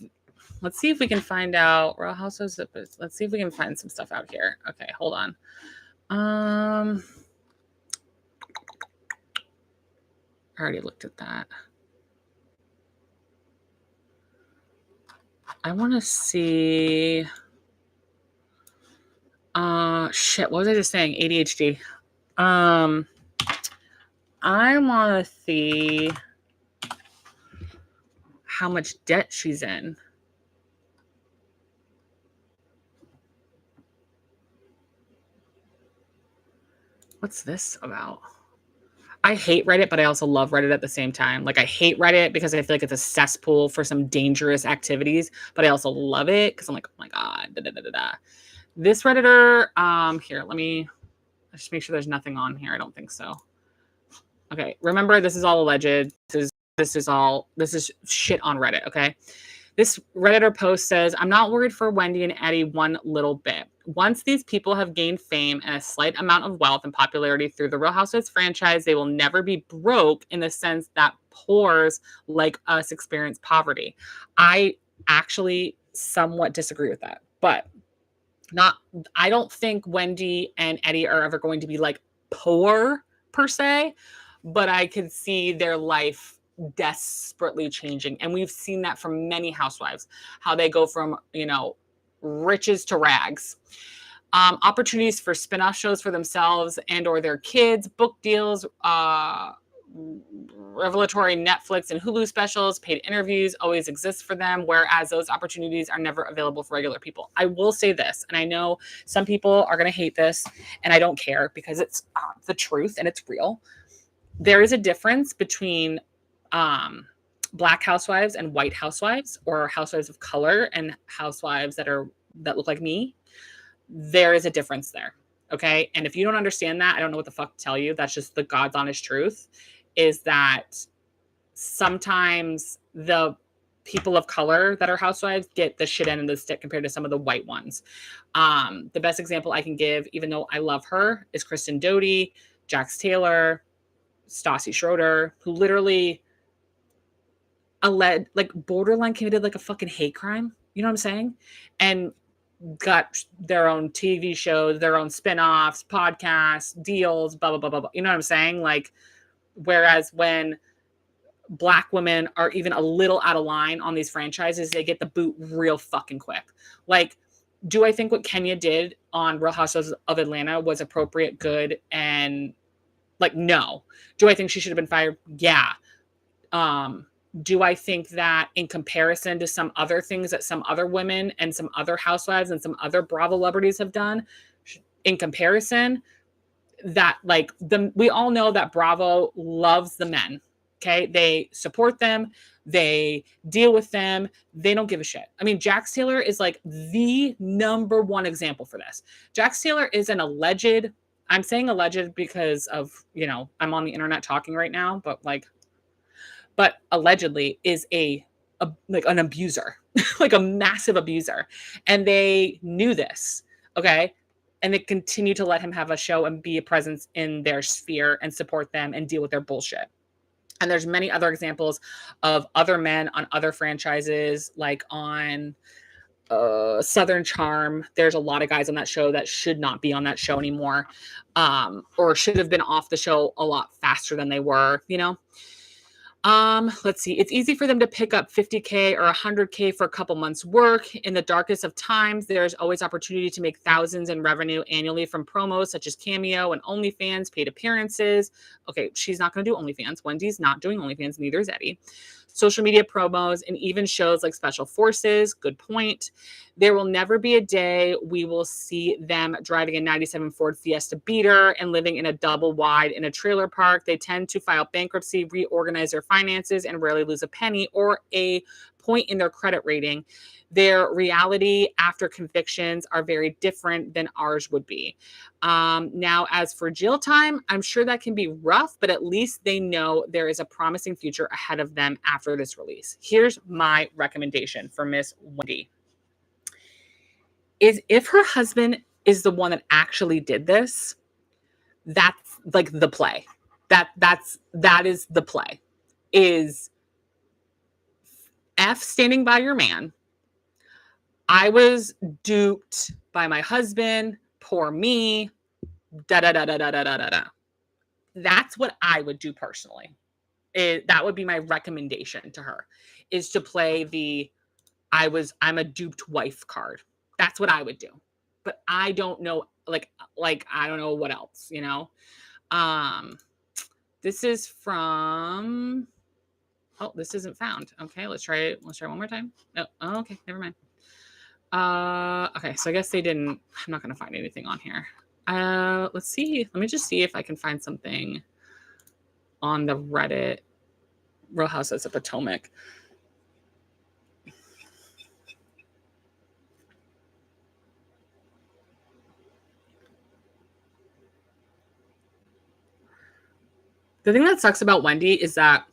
S2: let's see if we can find out. Real Housewives. Let's see if we can find some stuff out here. Okay, hold on. I already looked at that. I want to see. Shit. What was I just saying? ADHD. I want to see how much debt she's in. What's this about? I hate Reddit, but I also love Reddit at the same time. Like I hate Reddit because I feel like it's a cesspool for some dangerous activities, but I also love it because I'm like, oh my God, da, da, da, da, da. This Redditor, here, let me just make sure there's nothing on here. I don't think so. Okay, remember this is all alleged. This is shit on Reddit, okay? This Redditor post says, I'm not worried for Wendy and Eddie one little bit. Once these people have gained fame and a slight amount of wealth and popularity through the Real Housewives franchise, they will never be broke in the sense that poors like us experience poverty. I actually somewhat disagree with that, but I don't think Wendy and Eddie are ever going to be like poor per se, but I could see their life desperately changing. And we've seen that from many housewives, how they go from, riches to rags. Opportunities for spin-off shows for themselves and or their kids, book deals, revelatory Netflix and Hulu specials, paid interviews always exist for them, whereas those opportunities are never available for regular people. I will say this, and I know some people are going to hate this, and I don't care because it's the truth and it's real. There is a difference between Black housewives and white housewives, or housewives of color and housewives that look like me. There is a difference there. Okay. And if you don't understand that, I don't know what the fuck to tell you. That's just the God's honest truth, is that sometimes the people of color that are housewives get the shit end of the stick compared to some of the white ones. The best example I can give, even though I love her, is Kristen Doty, Jax Taylor, Stassi Schroeder, who literally borderline committed like a fucking hate crime. You know what I'm saying? And got their own TV shows, their own spin-offs, podcasts, deals, blah, blah, blah, blah, blah. You know what I'm saying? Like, whereas when Black women are even a little out of line on these franchises, they get the boot real fucking quick. Like, do I think what Kenya did on Real Housewives of Atlanta was appropriate, good, and no. Do I think she should have been fired? Yeah. Do I think that in comparison to some other things that some other women and some other housewives and some other Bravo celebrities have done, in comparison, that we all know that Bravo loves the men. Okay. They support them. They deal with them. They don't give a shit. I mean, Jax Taylor is like the number one example for this. Jax Taylor is an alleged, I'm saying alleged because of, I'm on the internet talking right now, but allegedly is an abuser, like a massive abuser. And they knew this. Okay. and they continue to let him have a show and be a presence in their sphere and support them and deal with their bullshit. And there's many other examples of other men on other franchises, like on Southern Charm. There's a lot of guys on that show that should not be on that show anymore, or should have been off the show a lot faster than they were, you know? Let's see. It's easy for them to pick up 50K or 100K for a couple months work. In the darkest of times, there's always opportunity to make thousands in revenue annually from promos such as Cameo and OnlyFans, paid appearances. Okay, she's not going to do OnlyFans. Wendy's not doing OnlyFans, neither is Eddie. Social media promos, and even shows like Special Forces. Good point. There will never be a day we will see them driving a 97 Ford Fiesta beater and living in a double wide in a trailer park. They tend to file bankruptcy, reorganize their finances, and rarely lose a penny or a point in their credit rating. Their reality after convictions are very different than ours would be. Now, as for jail time, I'm sure that can be rough, but at least they know there is a promising future ahead of them after this release. Here's my recommendation for Miss Wendy. Is if her husband is the one that actually did this, that's like the play. That is the play. Is F standing by your man. I was duped by my husband. Poor me. Da da da da da da da da. That's what I would do personally. That would be my recommendation to her, is to play the I'm a duped wife card. That's what I would do. But I don't know, like I don't know what else, you know. This is from, oh, this isn't found. Okay, let's try it. Let's try one more time. Oh, okay, never mind. Okay, so I guess they didn't. I'm not gonna find anything on here. Let's see. Let me just see if I can find something on the Reddit Real Housewives of Potomac. The thing that sucks about Wendy is that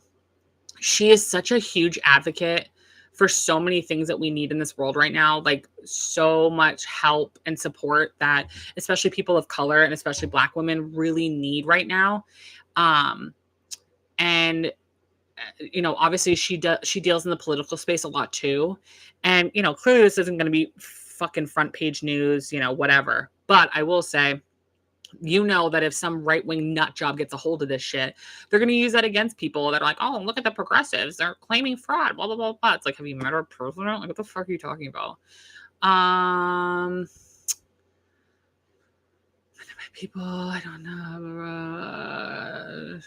S2: she is such a huge advocate for so many things that we need in this world right now, like so much help and support that especially people of color and especially Black women really need right now. And you know, obviously she deals in the political space a lot too. And you know, clearly this isn't going to be fucking front page news, you know, whatever. But I will say, you know, that if some right-wing nut job gets a hold of this shit, they're going to use that against people that are like, oh, look at the progressives. They're claiming fraud, blah, blah, blah, blah. It's like, have you met our president? Like, what the fuck are you talking about? People, I don't know.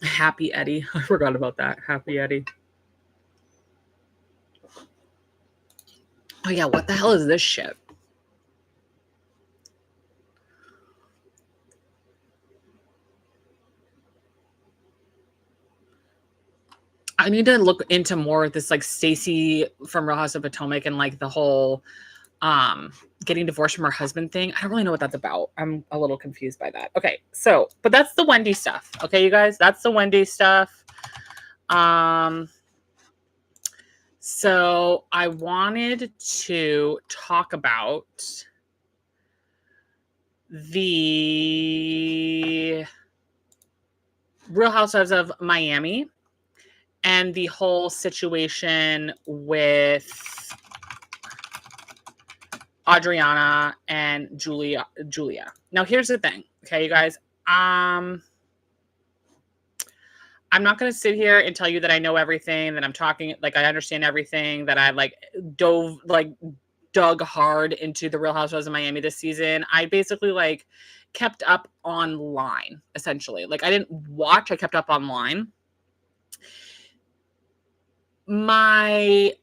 S2: Happy Eddie. I forgot about that. Happy Eddie. Oh, yeah. What the hell is this shit? I need to look into more of this, like Stacey from Real House of Potomac and like the whole getting divorced from her husband thing. I don't really know what that's about. I'm a little confused by that. Okay, so but that's the Wendy stuff. Okay, you guys, that's the Wendy stuff. So I wanted to talk about the Real Housewives of Miami and the whole situation with Adriana and Julia. Now, here's the thing. Okay, you guys. I'm not going to sit here and tell you that I know everything, that I'm talking, like I understand everything, that I dug hard into the Real Housewives of Miami this season. I basically kept up online, essentially. Like I didn't watch, I kept up online. My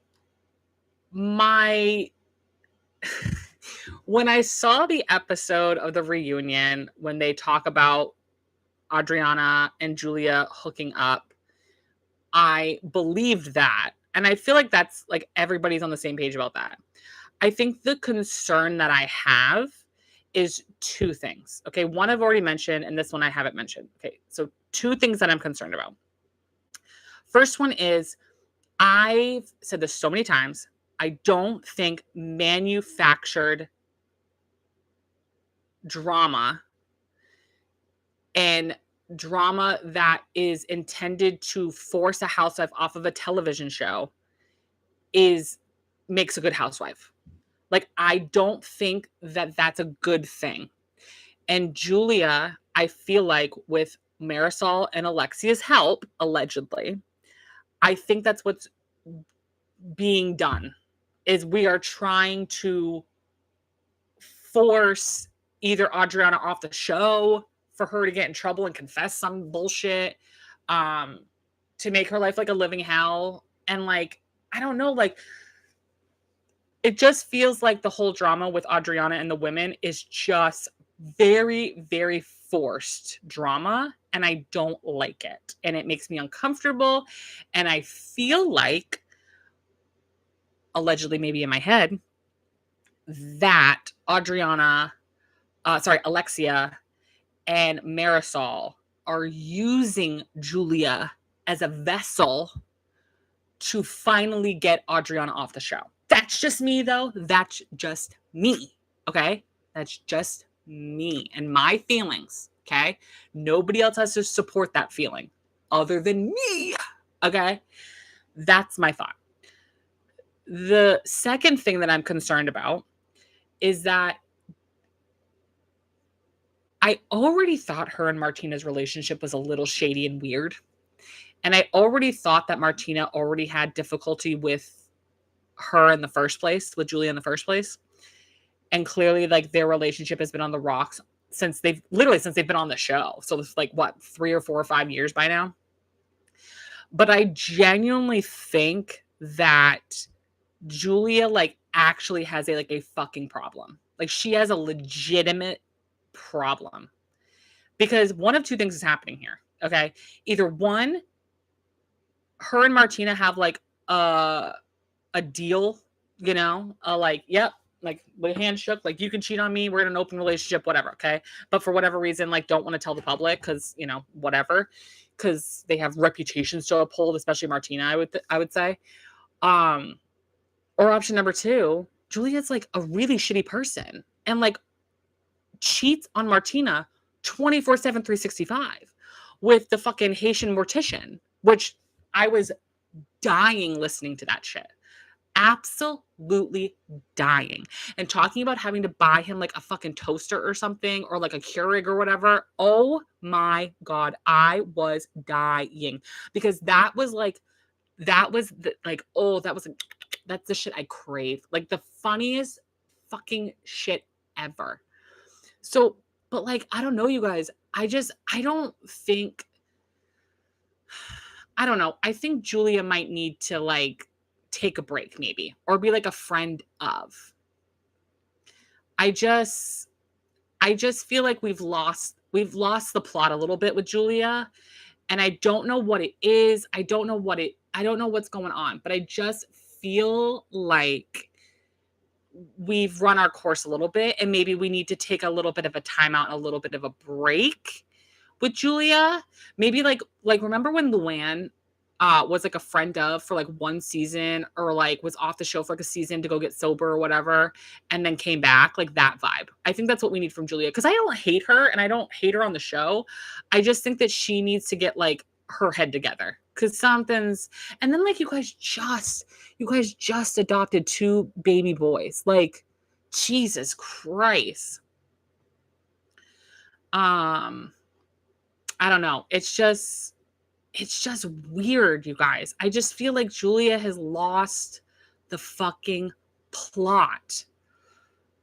S2: when I saw the episode of the reunion, when they talk about Adriana and Julia hooking up, I believed that. And I feel like that's like everybody's on the same page about that. I think the concern that I have is two things. Okay. One I've already mentioned, and this one I haven't mentioned. Okay. So two things that I'm concerned about. First one is I've said this so many times. I don't think manufactured drama and drama that is intended to force a housewife off of a television show is makes a good housewife. Like, I don't think that that's a good thing. And Julia, I feel like with Marisol and Alexia's help, allegedly, I think that's what's being done is we are trying to force either Adriana off the show for her to get in trouble and confess some bullshit, um, to make her life like a living hell. And like, I don't know, like it just feels like the whole drama with Adriana and the women is just very, very forced drama. And I don't like it. And it makes me uncomfortable. And I feel like, allegedly, maybe in my head, that Alexia and Marisol are using Julia as a vessel to finally get Adriana off the show. That's just me, though. That's just me. Okay? That's just me and my feelings. Okay? Nobody else has to support that feeling other than me. Okay? That's my thought. The second thing that I'm concerned about is that I already thought her and Martina's relationship was a little shady and weird. And I already thought that Martina already had difficulty with her in the first place, with Julia in the first place. And clearly, like, their relationship has been on the rocks since they've been on the show. So it's like, what, 3 or 4 or 5 years by now? But I genuinely think that Julia, like, actually has a fucking problem. Like, she has a legitimate problem. Because one of two things is happening here. Okay. Either one, her and Martina have like a deal, like, yep, like the hand shook, like you can cheat on me, we're in an open relationship, whatever, okay? But for whatever reason, like don't want to tell the public because whatever, because they have reputations to uphold, especially Martina, I would say. Or option number two, Julia's like a really shitty person and like cheats on Martina 24/7, 365 with the fucking Haitian mortician, which I was dying listening to that shit. Absolutely dying. And talking about having to buy him like a fucking toaster or something or like a Keurig or whatever. Oh my God. I was dying because that was that's the shit I crave. Like the funniest fucking shit ever. So, but like, I don't know, you guys. I don't know. I think Julia might need to like take a break maybe or be like a friend of. I just feel like we've lost the plot a little bit with Julia and I don't know what it is. I don't know what's going on, but I just feel like we've run our course a little bit and maybe we need to take a little bit of a timeout, a little bit of a break with Julia. Maybe like remember when Luann was like a friend of for like one season or like was off the show for like a season to go get sober or whatever and then came back, like that vibe. I think that's what we need from Julia because I don't hate her and I don't hate her on the show. I just think that she needs to get like her head together because something's and then like you guys just adopted 2 baby boys. Like Jesus Christ. I don't know. It's just weird, you guys. I just feel like Julia has lost the fucking plot.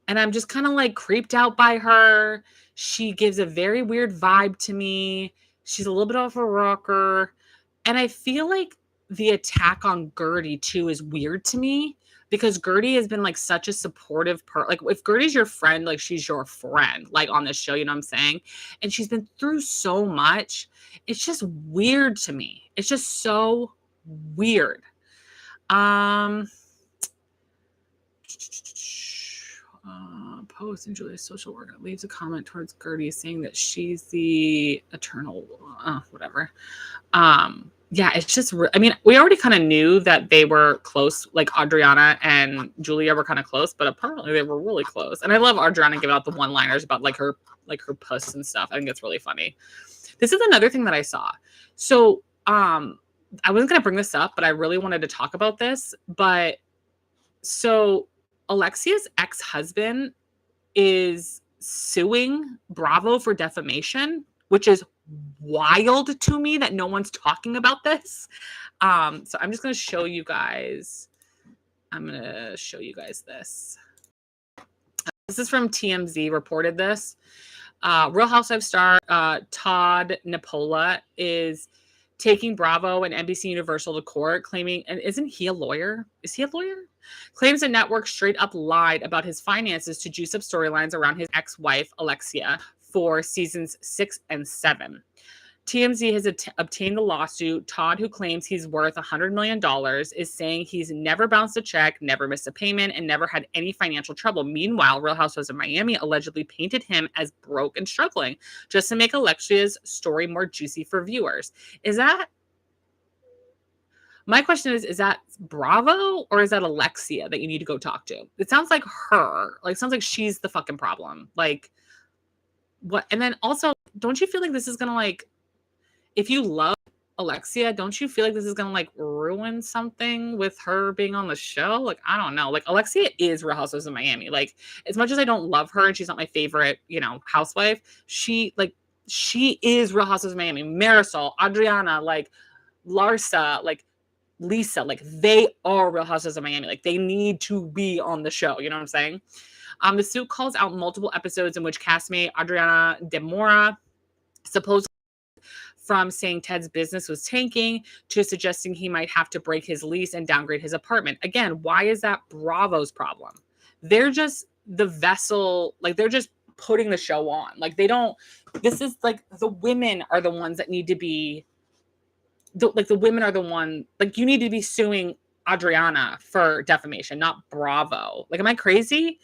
S2: And I'm just kind of like creeped out by her. She gives a very weird vibe to me. She's a little bit off a rocker. And I feel like the attack on Gertie too is weird to me because Gertie has been like such a supportive like if Gertie's your friend, like she's your friend, like on this show, you know what I'm saying? And she's been through so much. It's just weird to me. It's just so weird. Post in Julia's social worker leaves a comment towards Gertie saying that she's the eternal whatever. yeah, it's just, I mean, we already kind of knew that they were close, like Adriana and Julia were kind of close, but apparently they were really close. And I love Adriana giving out the one-liners about like her puss and stuff. I think it's really funny. This is another thing that I saw. So, I wasn't going to bring this up, but I really wanted to talk about this. But so Alexia's ex-husband is suing Bravo for defamation, which is wild to me that no one's talking about this. So I'm just going to show you guys. I'm going to show you guys this. This is from TMZ reported this. Real Housewives star Todd Napola is taking Bravo and NBC Universal to court, claiming, and isn't he a lawyer? Is he a lawyer? Claims the network straight up lied about his finances to juice up storylines around his ex-wife, Alexia, for seasons 6 and 7. TMZ has obtained the lawsuit. Todd, who claims he's worth $100 million, is saying he's never bounced a check, never missed a payment, and never had any financial trouble. Meanwhile, Real Housewives of Miami allegedly painted him as broke and struggling just to make Alexia's story more juicy for viewers. My question is that Bravo or is that Alexia that you need to go talk to? It sounds like her. Like, sounds like she's the fucking problem. Like, what? And then also, don't you feel like this is going to, like, if you love Alexia, don't you feel like this is going to, like, ruin something with her being on the show? Like, I don't know. Like, Alexia is Real Housewives of Miami. Like, as much as I don't love her and she's not my favorite, housewife, she is Real Housewives of Miami. Marisol, Adriana, like, Larsa, like, Lisa, like, they are Real Housewives of Miami. Like, they need to be on the show. You know what I'm saying? The suit calls out multiple episodes in which castmate Adriana De Mora supposedly from saying Ted's business was tanking to suggesting he might have to break his lease and downgrade his apartment. Again, why is that Bravo's problem? They're just the vessel, like, they're just putting the show on. Like, they don't, this is like, the women are the ones that need to be, the women are the one, like, you need to be suing Adriana for defamation, not Bravo. Like, am I crazy?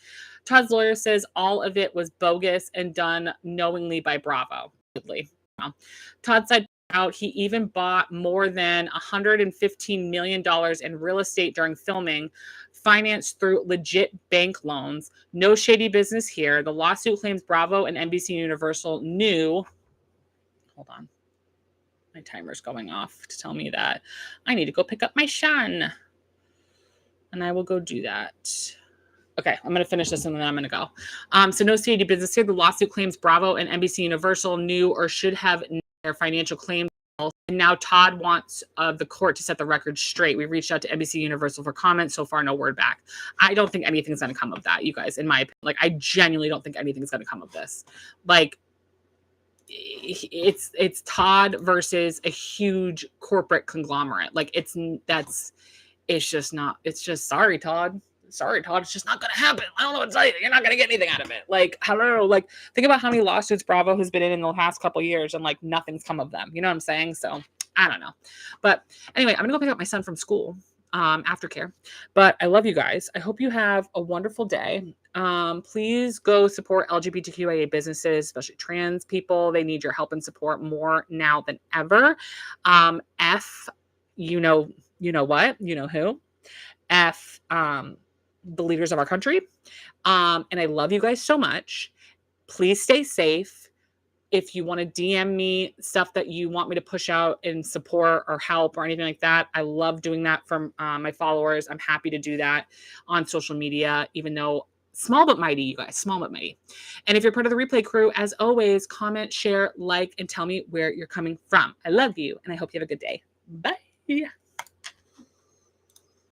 S2: Todd's lawyer says all of it was bogus and done knowingly by Bravo. Todd said out he even bought more than $115 million in real estate during filming, financed through legit bank loans. No shady business here. The lawsuit claims Bravo and NBC Universal knew. Hold on. My timer's going off to tell me that I need to go pick up my son. And I will go do that. Okay, I'm going to finish this and then I'm going to go. So no shady business here. The lawsuit claims Bravo and NBC Universal knew or should have known their financial claims. And now Todd wants the court to set the record straight. We reached out to NBC Universal for comments. So far, no word back. I don't think anything's going to come of that, you guys, in my opinion. Like, I genuinely don't think anything's going to come of this. Like, it's Todd versus a huge corporate conglomerate. Like, it's just, sorry, Todd. Sorry, Todd, it's just not going to happen. I don't know what to tell you. You're not going to get anything out of it. Like, hello, like, think about how many lawsuits Bravo has been in the past couple of years and, like, nothing's come of them. You know what I'm saying? So, I don't know. But anyway, I'm going to go pick up my son from school, aftercare. But I love you guys. I hope you have a wonderful day. Please go support LGBTQIA businesses, especially trans people. They need your help and support more now than ever. You know what? You know who? The leaders of our country. And I love you guys so much. Please stay safe. If you want to DM me stuff that you want me to push out and support or help or anything like that, I love doing that from my followers. I'm happy to do that on social media, even though small but mighty, you guys, small but mighty. And if you're part of the replay crew, as always, comment, share, like, and tell me where you're coming from. I love you, and I hope you have a good day. Bye.